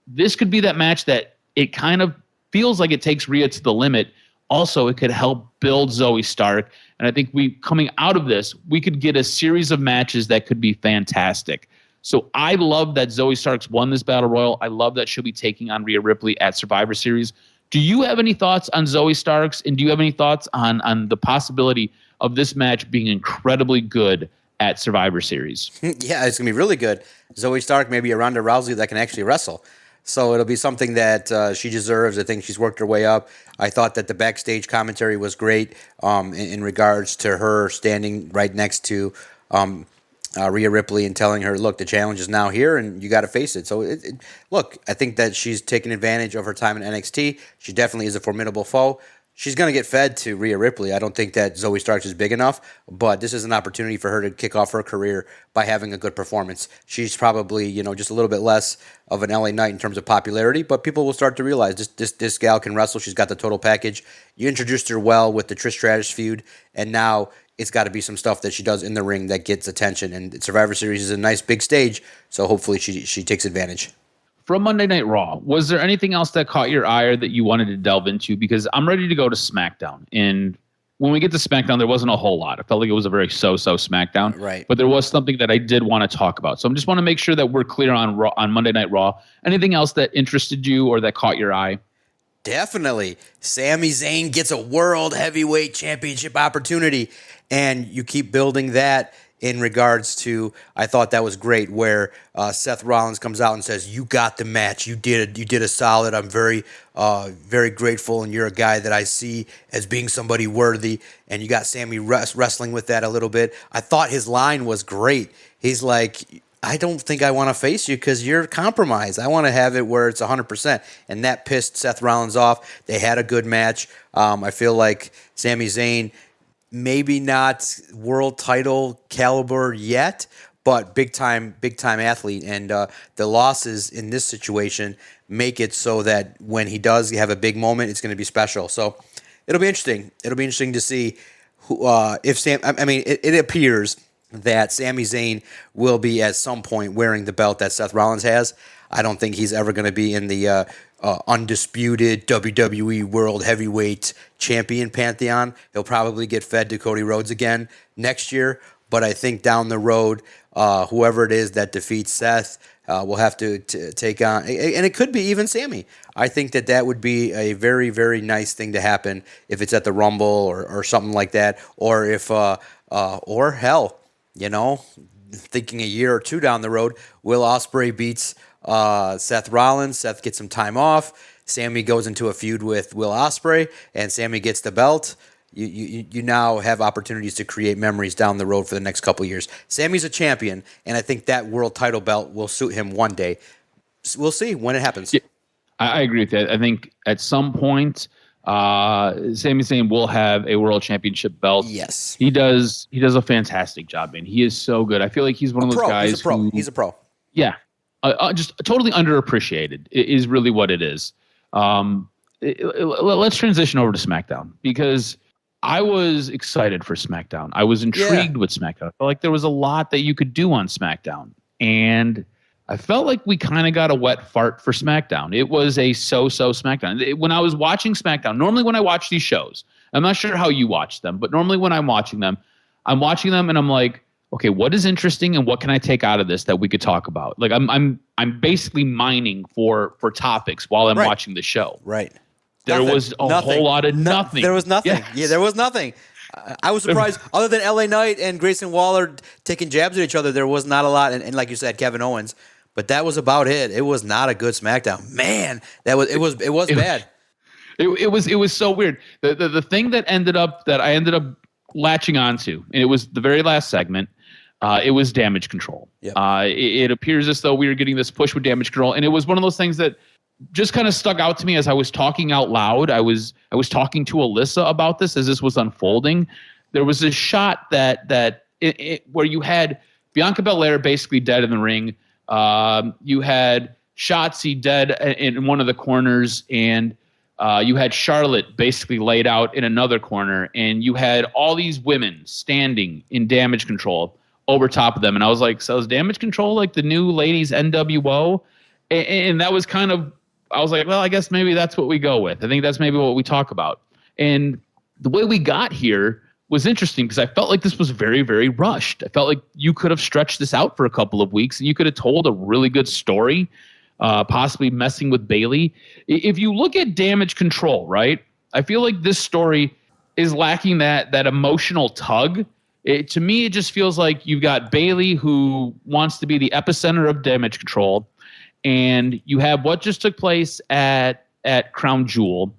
This could be that match that it kind of feels like it takes Rhea to the limit. Also, it could help build Zoe Stark. And I think coming out of this, we could get a series of matches that could be fantastic. So I love that Zoe Starks won this Battle Royal. I love that she'll be taking on Rhea Ripley at Survivor Series. Do you have any thoughts on Zoe Starks? And do you have any thoughts on the possibility of this match being incredibly good at Survivor Series? Yeah, it's going to be really good. Zoe Stark may be a Ronda Rousey that can actually wrestle. So it'll be something that she deserves. I think she's worked her way up. I thought that the backstage commentary was great in regards to her standing right next to Rhea Ripley and telling her, look, the challenge is now here and you got to face it. So, look, I think that she's taken advantage of her time in NXT. She definitely is a formidable foe. She's going to get fed to Rhea Ripley. I don't think that Zoe Starks is big enough, but this is an opportunity for her to kick off her career by having a good performance. She's probably, just a little bit less of an LA Knight in terms of popularity, but people will start to realize this gal can wrestle. She's got the total package. You introduced her well with the Trish Stratus feud, and now it's got to be some stuff that she does in the ring that gets attention. And Survivor Series is a nice big stage, so hopefully she takes advantage. From Monday Night Raw, was there anything else that caught your eye or that you wanted to delve into? Because I'm ready to go to SmackDown. And when we get to SmackDown, there wasn't a whole lot. I felt like it was a very so-so SmackDown. Right. But there was something that I did want to talk about. So I just want to make sure that we're clear on Monday Night Raw. Anything else that interested you or that caught your eye? Definitely. Sami Zayn gets a World Heavyweight Championship opportunity, and you keep building that in regards to, I thought that was great, where Seth Rollins comes out and says, you got the match. You did a solid. I'm very, very grateful, and you're a guy that I see as being somebody worthy. And you got Sami wrestling with that a little bit. I thought his line was great. He's like, I don't think I want to face you because you're compromised. I want to have it where it's 100%. And that pissed Seth Rollins off. They had a good match. I feel like Sami Zayn, maybe not world title caliber yet, but big time athlete. And the losses in this situation make it so that when he does have a big moment, it's going to be special. So it'll be interesting. It'll be interesting to see if it appears that Sami Zayn will be at some point wearing the belt that Seth Rollins has. I don't think he's ever going to be in the undisputed WWE World Heavyweight Champion pantheon. He'll probably get fed to Cody Rhodes again next year, but I think down the road, whoever it is that defeats Seth will have to take on, and it could be even Sami. I think that would be a very, very nice thing to happen if it's at the Rumble or something like that, or if or hell, thinking a year or two down the road, Will Ospreay beats Seth Rollins. Seth gets some time off. Sami goes into a feud with Will Ospreay, and Sami gets the belt. You now have opportunities to create memories down the road for the next couple of years. Sami's a champion, and I think that world title belt will suit him one day. We'll see when it happens. Yeah, I agree with that. I think at some point, Sami Zayn will have a world championship belt. Yes, he does. He does a fantastic job, man. He is so good. I feel like he's one of those guys. He's a pro. Yeah, just totally underappreciated is really what it is. Let's transition over to SmackDown because I was excited for SmackDown. I was intrigued with SmackDown. I felt like there was a lot that you could do on SmackDown, and I felt like we kind of got a wet fart for SmackDown. It was a so-so SmackDown. When I was watching SmackDown, normally when I watch these shows, I'm not sure how you watch them, but normally when I'm watching them and I'm like, okay, what is interesting and what can I take out of this that we could talk about? Like I'm basically mining for topics while I'm watching the show. Right. There was a whole lot of nothing. There was nothing. Yes. Yeah, there was nothing. I was surprised. Other than LA Knight and Grayson Waller taking jabs at each other, there was not a lot. And like you said, Kevin Owens, but that was about it. It was not a good SmackDown. Man, it was bad. It was so weird. The thing that I ended up latching onto, and it was the very last segment. It was Damage Control. Yep. It appears as though we were getting this push with Damage Control, and it was one of those things that just kind of stuck out to me as I was talking out loud. I was talking to Alyssa about this as this was unfolding. There was this shot where you had Bianca Belair basically dead in the ring. You had Shotzi dead in one of the corners, and you had Charlotte basically laid out in another corner, and you had all these women standing in Damage Control over top of them. And I was like, so is Damage Control like the new ladies NWO? And that was kind of, I was like, well, I guess maybe that's what we go with. I think that's maybe what we talk about. And the way we got here was interesting because I felt like this was very, very rushed. I felt like you could have stretched this out for a couple of weeks and you could have told a really good story, possibly messing with Bayley. If you look at Damage Control, right, I feel like this story is lacking that emotional tug. To me, it just feels like you've got Bayley who wants to be the epicenter of Damage Control, and you have what just took place at Crown Jewel.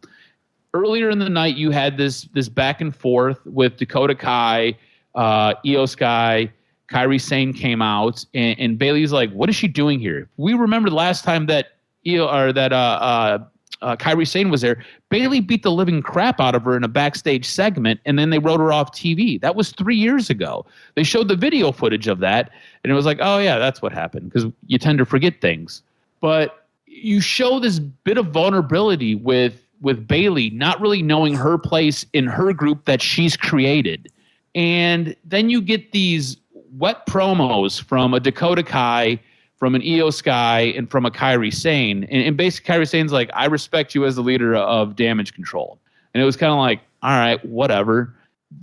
Earlier in the night, you had this back and forth with Dakota Kai, Io Sky, Kairi Sane came out, and Bayley's like, "What is she doing here?" We remember the last time that Kairi Sane was there. Bayley beat the living crap out of her in a backstage segment, and then they wrote her off TV. That was 3 years ago. They showed the video footage of that, and it was like, oh yeah, that's what happened, because you tend to forget things. But you show this bit of vulnerability with Bayley not really knowing her place in her group that she's created. And then you get these wet promos from a Dakota Kai, from an Io Sky, and from a Kairi Sane. And basically Kairi Sane's like, I respect you as the leader of Damage Control. And it was kind of like, all right, whatever.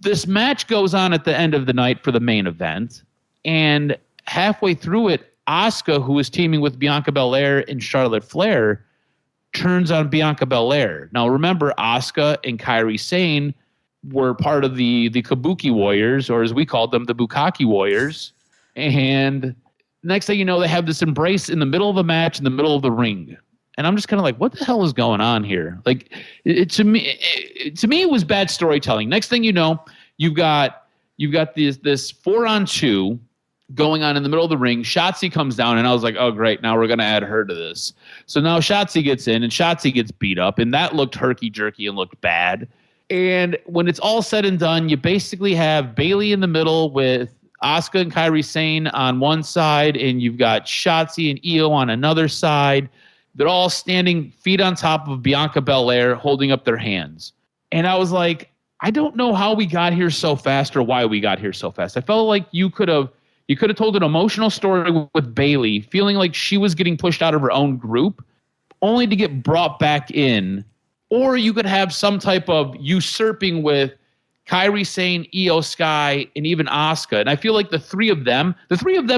This match goes on at the end of the night for the main event. And halfway through it, Asuka, who was teaming with Bianca Belair and Charlotte Flair, turns on Bianca Belair. Now, remember, Asuka and Kairi Sane were part of the Kabuki Warriors, or as we called them, the Bukaki Warriors. And next thing you know, they have this embrace in the middle of a match, in the middle of the ring. And I'm just kind of like, what the hell is going on here? Like, to me, it was bad storytelling. Next thing you know, you've got this 4-on-2 going on in the middle of the ring. Shotzi comes down, and I was like, oh, great, now we're going to add her to this. So now Shotzi gets in, and Shotzi gets beat up, and that looked herky-jerky and looked bad. And when it's all said and done, you basically have Bayley in the middle with Asuka and Kairi Sane on one side, and you've got Shotzi and Io on another side. They're all standing feet on top of Bianca Belair, holding up their hands. And I was like, I don't know how we got here so fast or why we got here so fast. I felt like you could have told an emotional story with Bayley, feeling like she was getting pushed out of her own group, only to get brought back in. Or you could have some type of usurping with Kairi Sane, Io Sky, and even Asuka. And I feel like the three of them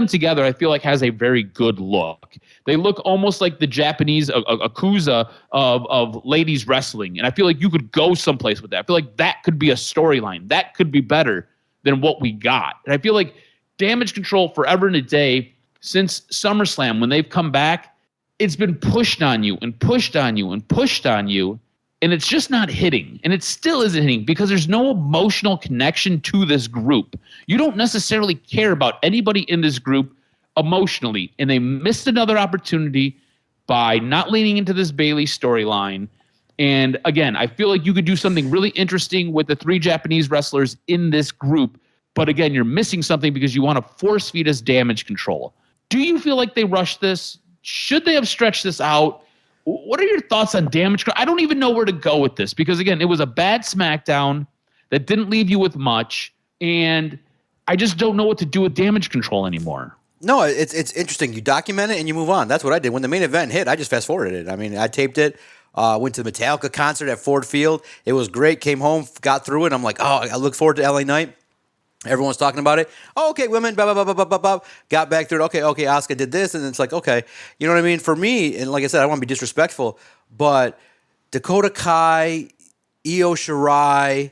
together, I feel like has a very good look. They look almost like the Japanese Akuza of ladies wrestling. And I feel like you could go someplace with that. I feel like that could be a storyline. That could be better than what we got. And I feel like Damage Control forever and a day since SummerSlam, when they've come back, it's been pushed on you and pushed on you and pushed on you. And it's just not hitting. And it still isn't hitting because there's no emotional connection to this group. You don't necessarily care about anybody in this group emotionally. And they missed another opportunity by not leaning into this Bayley storyline. And again, I feel like you could do something really interesting with the 3 Japanese wrestlers in this group. But again, you're missing something because you want to force feed us Damage Control. Do you feel like they rushed this? Should they have stretched this out? What are your thoughts on Damage Control? I don't even know where to go with this because, again, it was a bad SmackDown that didn't leave you with much, and I just don't know what to do with Damage Control anymore. No, it's interesting. You document it and you move on. That's what I did. When the main event hit, I just fast-forwarded it. I mean, I taped it, went to the Metallica concert at Ford Field. It was great. Came home, got through it. I'm like, oh, I look forward to LA Knight. Everyone's talking about it. Oh, okay, women, blah, blah, blah, blah, blah, blah. Got back through it. Okay, Asuka did this. And it's like, okay. You know what I mean? For me, and like I said, I don't want to be disrespectful, but Dakota Kai, Io Shirai,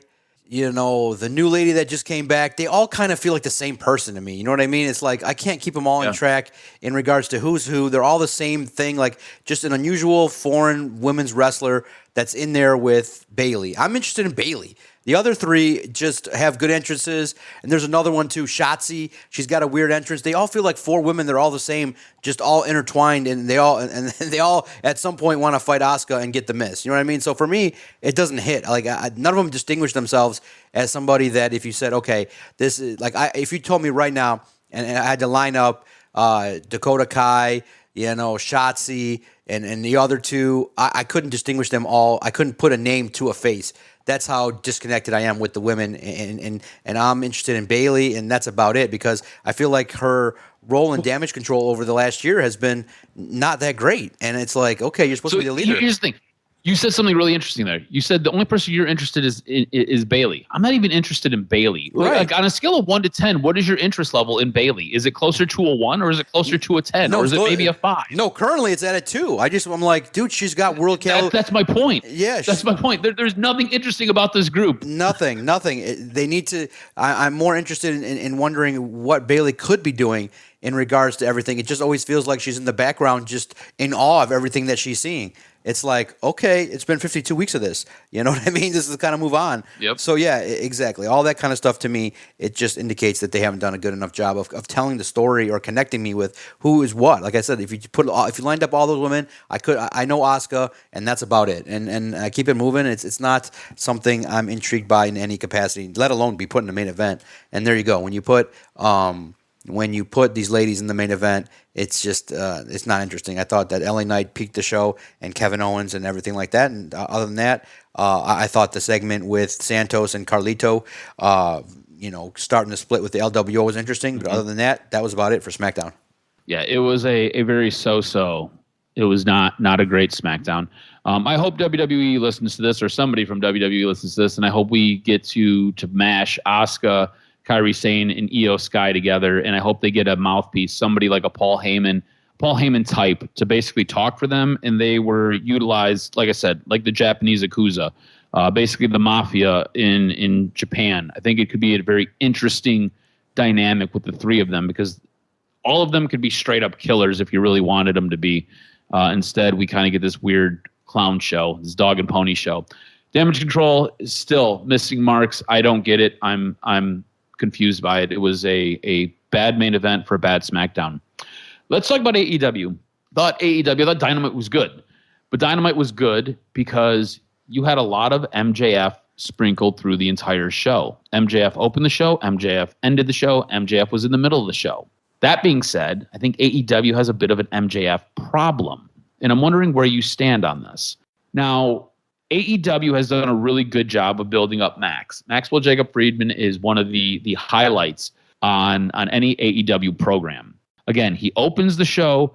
the new lady that just came back, they all kind of feel like the same person to me. You know what I mean? It's like I can't keep them all in track in regards to who's who. They're all the same thing, like just an unusual foreign women's wrestler that's in there with Bayley. I'm interested in Bayley. The other three just have good entrances, and there's another one too, Shotzi. She's got a weird entrance. They all feel like four women. They're all the same, just all intertwined, and they all at some point want to fight Asuka and get the miss. You know what I mean? So for me, it doesn't hit. Like none of them distinguish themselves as somebody that if you said, okay, this is like if you told me right now, and I had to line up Dakota Kai, Shotzi, and the other two, I couldn't distinguish them all. I couldn't put a name to a face. That's how disconnected I am with the women, and I'm interested in Bayley, and that's about it because I feel like her role in Damage Control over the last year has been not that great, and it's like, okay, you're supposed to be the leader. Here's the thing. You said something really interesting there. You said the only person you're interested is Bayley. I'm not even interested in Bayley. Right. Like on a scale of 1 to 10, what is your interest level in Bayley? Is it closer to a 1 or is it closer to a 10 or is it maybe a 5? No, currently it's at a 2. I'm like, dude, she's got world caliber. That's my point. Yeah, that's my point. There's nothing interesting about this group. Nothing. They need to. I'm more interested in wondering what Bayley could be doing in regards to everything. It just always feels like she's in the background, just in awe of everything that she's seeing. It's like, okay, it's been 52 weeks of this. You know what I mean? This is the kind of move on. Yep. So, yeah, exactly. All that kind of stuff to me, it just indicates that they haven't done a good enough job of telling the story or connecting me with who is what. Like I said, if you lined up all those women, I know Asuka, and that's about it. And I keep it moving. It's not something I'm intrigued by in any capacity, let alone be put in the main event. And there you go. When you put these ladies in the main event, it's just it's not interesting. I thought that LA Knight peaked the show and Kevin Owens and everything like that. And other than that, I thought the segment with Santos and Carlito, starting to split with the LWO was interesting. But other than that, that was about it for SmackDown. Yeah, it was a very so-so. It was not a great SmackDown. I hope WWE listens to this or somebody from WWE listens to this, and I hope we get to mash Asuka, Kairi Sane, and Io Sky together, and I hope they get a mouthpiece, somebody like a Paul Heyman type, to basically talk for them, and they were utilized, like I said, like the Japanese Yakuza, basically the mafia in Japan. I think it could be a very interesting dynamic with the three of them because all of them could be straight up killers if you really wanted them to be. Instead, we kind of get this weird clown show, this dog and pony show. Damage Control is still missing marks. I don't get it. I'm confused by it. It was a bad main event for a bad SmackDown. Let's talk about AEW. I thought Dynamite was good. But Dynamite was good because you had a lot of MJF sprinkled through the entire show. MJF opened the show. MJF ended the show. MJF was in the middle of the show. That being said, I think AEW has a bit of an MJF problem. And I'm wondering where you stand on this. Now, AEW has done a really good job of building up Max. Maxwell Jacob Friedman is one of the highlights on any AEW program. Again, he opens the show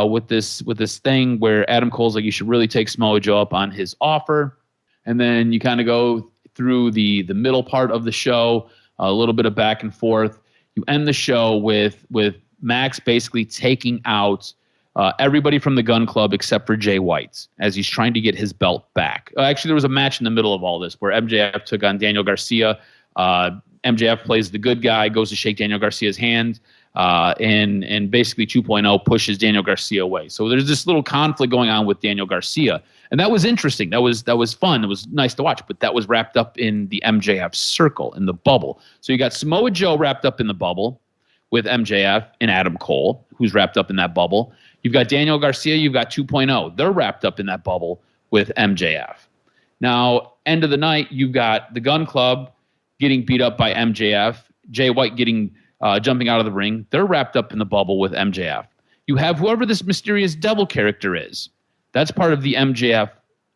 with this thing where Adam Cole's like, you should really take Samoa Joe up on his offer. And then you kind of go through the middle part of the show, a little bit of back and forth. You end the show with Max basically taking out everybody from the Gun Club except for Jay White as he's trying to get his belt back. Actually, there was a match in the middle of all this where MJF took on Daniel Garcia. MJF plays the good guy, goes to shake Daniel Garcia's hand, and basically 2.0 pushes Daniel Garcia away. So there's this little conflict going on with Daniel Garcia. And that was interesting. That was fun. It was nice to watch, but that was wrapped up in the MJF circle, in the bubble. So you got Samoa Joe wrapped up in the bubble with MJF and Adam Cole, who's wrapped up in that bubble. You've got Daniel Garcia, you've got 2.0. They're wrapped up in that bubble with MJF. Now, end of the night, you've got the Gun Club getting beat up by MJF, Jay White jumping out of the ring. They're wrapped up in the bubble with MJF. You have whoever this mysterious devil character is. That's part of the MJF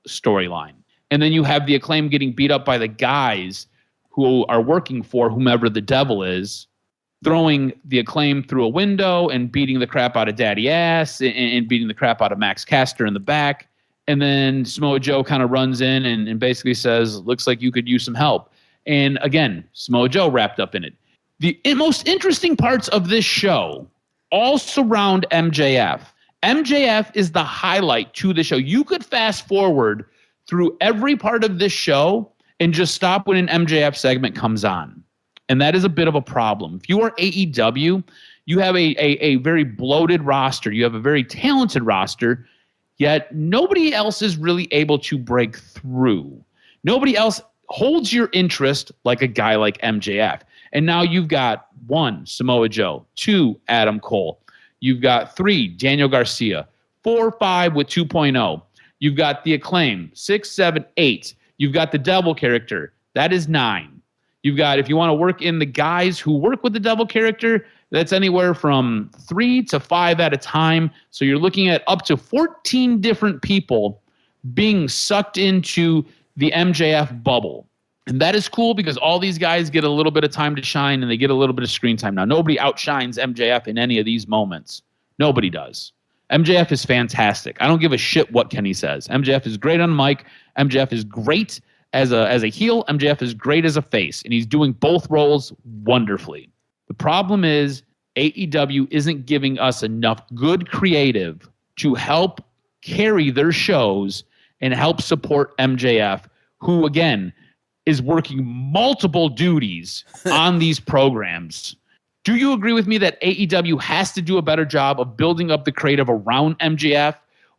storyline. And then you have the Acclaim getting beat up by the guys who are working for whomever the devil is, throwing the Acclaim through a window and beating the crap out of Daddy Ass and beating the crap out of Max Caster in the back. And then Samoa Joe kind of runs in and basically says, looks like you could use some help. And again, Samoa Joe wrapped up in it. The most interesting parts of this show all surround MJF. MJF is the highlight to the show. You could fast forward through every part of this show, and just stop when an MJF segment comes on. And that is a bit of a problem. If you are AEW, you have a very bloated roster. You have a very talented roster, yet nobody else is really able to break through. Nobody else holds your interest like a guy like MJF. And now you've got 1, Samoa Joe, 2, Adam Cole. You've got 3, Daniel Garcia, 4, 5 with 2.0. You've got the Acclaim, 6, 7, 8. You've got the Devil character. That is 9. You've got, if you want to work in the guys who work with the Devil character, that's anywhere from 3 to 5 at a time. So you're looking at up to 14 different people being sucked into the MJF bubble. And that is cool because all these guys get a little bit of time to shine and they get a little bit of screen time. Now, nobody outshines MJF in any of these moments. Nobody does. MJF is fantastic. I don't give a shit what Kenny says. MJF is great on mic. MJF is great as a heel. MJF is great as a face. And he's doing both roles wonderfully. The problem is AEW isn't giving us enough good creative to help carry their shows and help support MJF, who, again, is working multiple duties on these programs. Do you agree with me that AEW has to do a better job of building up the creative around MJF,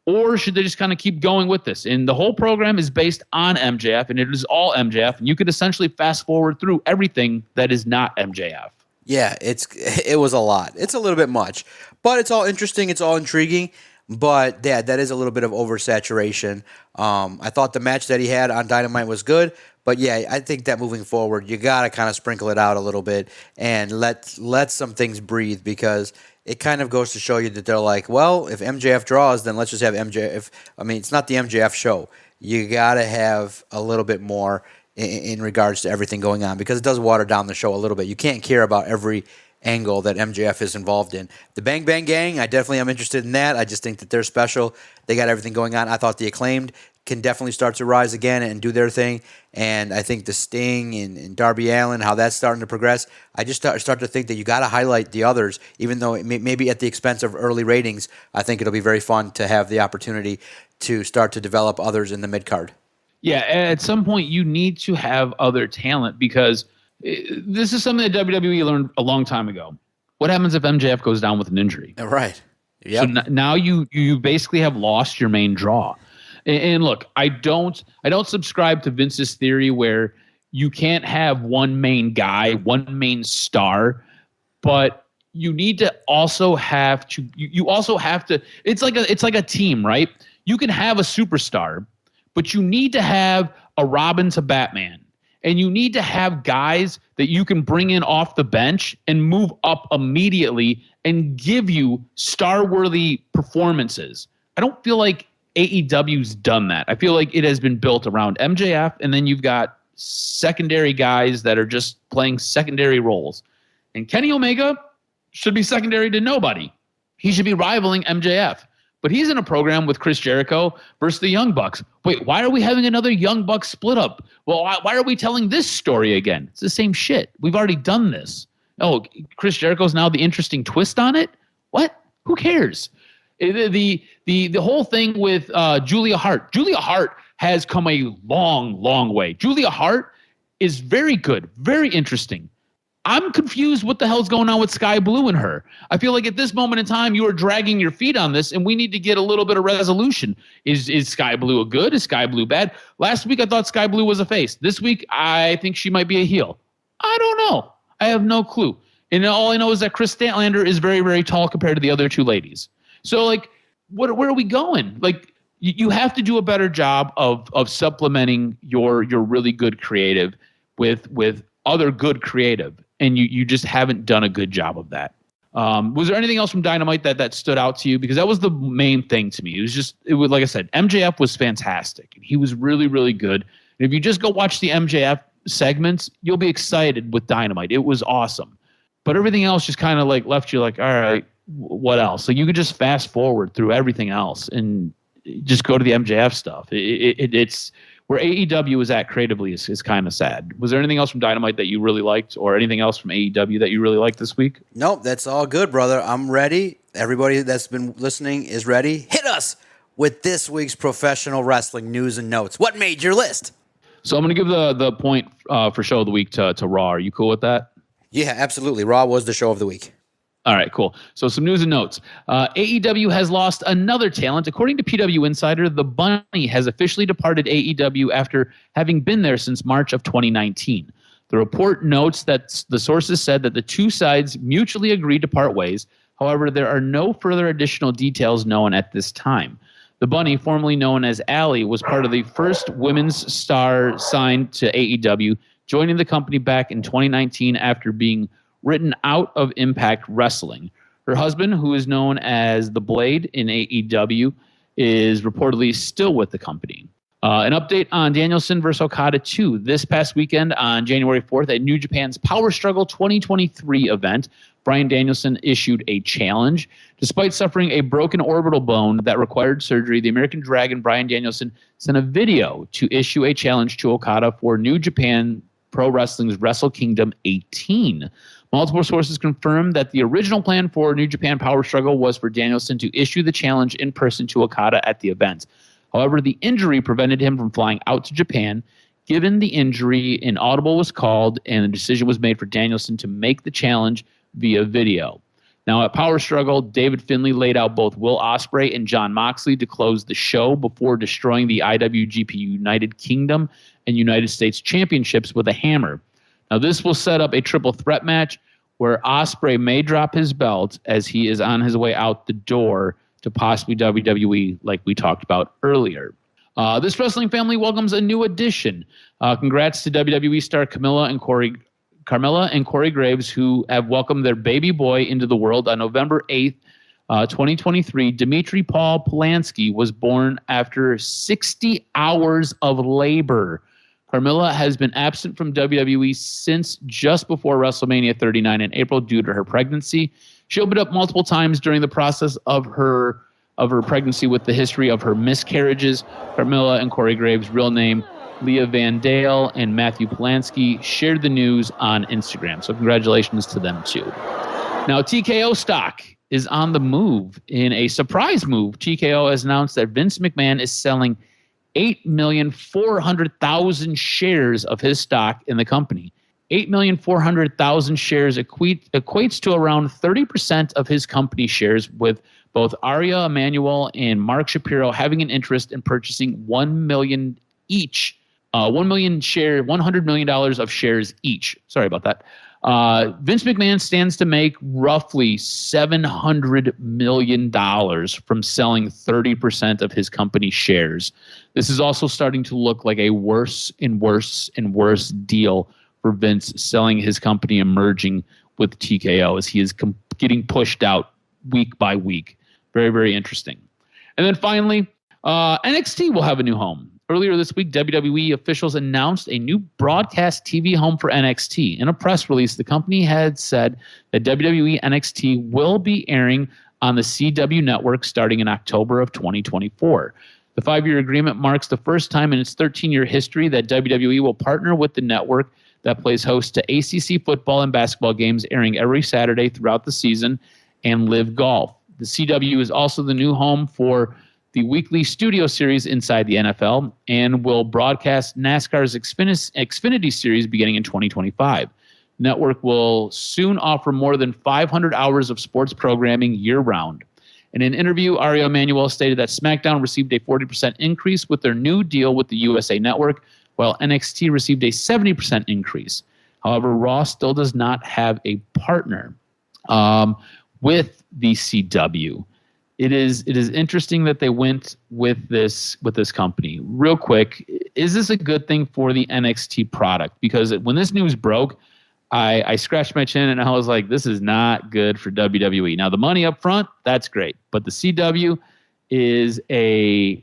or should they just kind of keep going with this? And the whole program is based on MJF, and it is all MJF, and you could essentially fast forward through everything that is not MJF. Yeah, it was a lot. It's a little bit much, but it's all interesting. It's all intriguing. But yeah, that is a little bit of oversaturation. I thought the match that he had on Dynamite was good, but yeah, I think that moving forward, you gotta kind of sprinkle it out a little bit and let some things breathe, because it kind of goes to show you that they're like, well, if MJF draws, then let's just have MJF. I mean, it's not the MJF show. You gotta have a little bit more in regards to everything going on, because it does water down the show a little bit. You can't care about every angle that MJF is involved in. The Bang Bang Gang, I definitely am interested in that. I just think that they're special. They got everything going on. I thought the Acclaimed can definitely start to rise again and do their thing. And I think the Sting and Darby Allin, how that's starting to progress, I just start to think that you got to highlight the others, even though it may be at the expense of early ratings. I think it'll be very fun to have the opportunity to start to develop others in the mid-card. Yeah, at some point you need to have other talent, because this is something that WWE learned a long time ago. What happens if MJF goes down with an injury? Right. Yep. So now you basically have lost your main draw. And look, I don't subscribe to Vince's theory where you can't have one main guy, one main star, but you need to also have to. You also have to. It's like a team, right? You can have a superstar, but you need to have a Robin to Batman. And you need to have guys that you can bring in off the bench and move up immediately and give you star-worthy performances. I don't feel like AEW's done that. I feel like it has been built around MJF, and then you've got secondary guys that are just playing secondary roles. And Kenny Omega should be secondary to nobody. He should be rivaling MJF. But he's in a program with Chris Jericho versus the Young Bucks. Wait, why are we having another Young Bucks split up? Well, why are we telling this story again? It's the same shit. We've already done this. Oh, Chris Jericho's now the interesting twist on it? What? Who cares? The whole thing with Julia Hart. Julia Hart has come a long, long way. Julia Hart is very good, very interesting. I'm confused what the hell's going on with Sky Blue and her. I feel like at this moment in time, you are dragging your feet on this, and we need to get a little bit of resolution. Is Sky Blue a good? Is Sky Blue bad? Last week, I thought Sky Blue was a face. This week, I think she might be a heel. I don't know. I have no clue. And all I know is that Chris Statlander is very, very tall compared to the other two ladies. So, like, where are we going? Like, you have to do a better job of supplementing your really good creative with other good creative. And you just haven't done a good job of that. Was there anything else from Dynamite that stood out to you? Because that was the main thing to me. It was like I said, MJF was fantastic. He was really, really good. And if you just go watch the MJF segments, you'll be excited with Dynamite. It was awesome. But everything else just kind of like left you like, all right, what else? So you could just fast forward through everything else and just go to the MJF stuff. It's where AEW is at creatively is kind of sad. Was there anything else from Dynamite that you really liked, or anything else from AEW that you really liked this week? Nope, that's all good, brother. I'm ready. Everybody that's been listening is ready. Hit us with this week's professional wrestling news and notes. What made your list? So I'm going to give the point for show of the week to Raw. Are you cool with that? Yeah, absolutely. Raw was the show of the week. All right, cool. So some news and notes. AEW has lost another talent. According to PW Insider, the Bunny has officially departed AEW after having been there since March of 2019. The report notes that the sources said that the two sides mutually agreed to part ways. However, there are no further additional details known at this time. The Bunny, formerly known as Allie, was part of the first women's star signed to AEW, joining the company back in 2019 after being written out of Impact Wrestling. Her husband, who is known as The Blade in AEW, is reportedly still with the company. An update on Danielson versus Okada 2. This past weekend on January 4th at New Japan's Power Struggle 2023 event, Bryan Danielson issued a challenge. Despite suffering a broken orbital bone that required surgery, the American Dragon Bryan Danielson sent a video to issue a challenge to Okada for New Japan Pro Wrestling's Wrestle Kingdom 18. Multiple sources confirmed that the original plan for New Japan Power Struggle was for Danielson to issue the challenge in person to Okada at the event. However, the injury prevented him from flying out to Japan. Given the injury, an audible was called, and the decision was made for Danielson to make the challenge via video. Now, at Power Struggle, David Finlay laid out both Will Ospreay and Jon Moxley to close the show before destroying the IWGP United Kingdom and United States Championships with a hammer. Now, this will set up a triple threat match where Ospreay may drop his belt as he is on his way out the door to possibly WWE, like we talked about earlier. This wrestling family welcomes a new addition. Congrats to WWE star Carmella and Corey Graves, who have welcomed their baby boy into the world on November 8th, 2023. Dimitri Paul Polanski was born after 60 hours of labor. Carmella has been absent from WWE since just before WrestleMania 39 in April due to her pregnancy. She opened up multiple times during the process of her pregnancy with the history of her miscarriages. Carmella and Corey Graves' real name, Leah Van Dale and Matthew Polanski, shared the news on Instagram. So congratulations to them too. Now, TKO stock is on the move. In a surprise move, TKO has announced that Vince McMahon is selling 8,400,000 shares of his stock in the company. 8,400,000 shares equates to around 30% of his company shares, with both Aria Emanuel and Mark Shapiro having an interest in purchasing 1 million each. $100 million of shares each. Sorry about that. Vince McMahon stands to make roughly $700 million from selling 30% of his company shares. This is also starting to look like a worse and worse and worse deal for Vince, selling his company and merging with TKO as he is getting pushed out week by week. Very, very interesting. And then finally, NXT will have a new home. Earlier this week, WWE officials announced a new broadcast TV home for NXT. In a press release, the company had said that WWE NXT will be airing on the CW network starting in October of 2024. The 5-year agreement marks the first time in its 13-year history that WWE will partner with the network that plays host to ACC football and basketball games airing every Saturday throughout the season and Live Golf. The CW is also the new home for the weekly studio series Inside the NFL, and will broadcast NASCAR's Xfinity Series beginning in 2025. Network will soon offer more than 500 hours of sports programming year-round. In an interview, Aria Emanuel stated that SmackDown received a 40% increase with their new deal with the USA Network, while NXT received a 70% increase. However, Raw still does not have a partner with the CW. It is interesting that they went with this company. Real quick, is this a good thing for the NXT product? Because when this news broke, I scratched my chin and I was like, this is not good for WWE. Now, the money up front, that's great. But the CW is a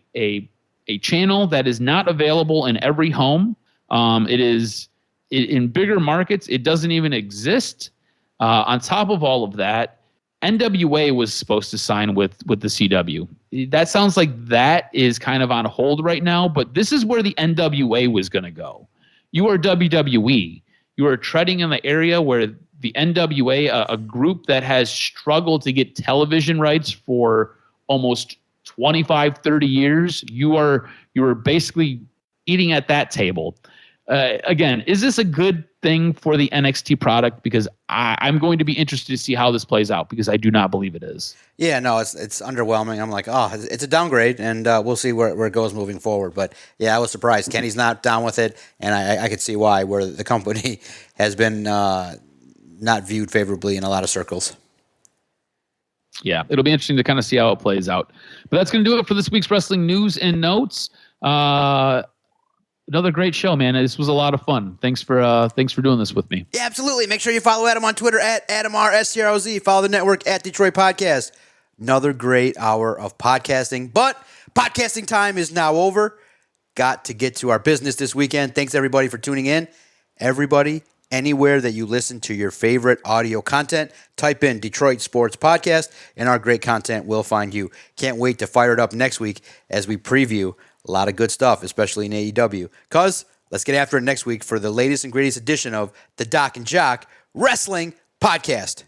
channel that is not available in every home. In bigger markets, it doesn't even exist. On top of all of that, NWA was supposed to sign with the CW. That sounds like that is kind of on hold right now, but this is where the NWA was going to go. You are WWE. You are treading in the area where the NWA, a group that has struggled to get television rights for almost 25, 30 years, you are basically eating at that table. Again, is this a good thing for the NXT product? Because I'm going to be interested to see how this plays out, because I do not believe it is. Yeah, no, it's underwhelming. I'm like, oh, it's a downgrade, and we'll see where it goes moving forward. But yeah, I was surprised. Kenny's not down with it, and I could see why, where the company has been not viewed favorably in a lot of circles. Yeah, it'll be interesting to kind of see how it plays out. But that's going to do it for this week's wrestling news and notes. Another great show, man. This was a lot of fun. Thanks for doing this with me. Yeah, absolutely. Make sure you follow Adam on Twitter at AdamRSTROZ. Follow the network at Detroit Podcast. Another great hour of podcasting. But podcasting time is now over. Got to get to our business this weekend. Thanks, everybody, for tuning in. Everybody, anywhere that you listen to your favorite audio content, type in Detroit Sports Podcast, and our great content will find you. Can't wait to fire it up next week as we preview a lot of good stuff, especially in AEW. Cuz, let's get after it next week for the latest and greatest edition of the Doc and Jock Wrestling Podcast.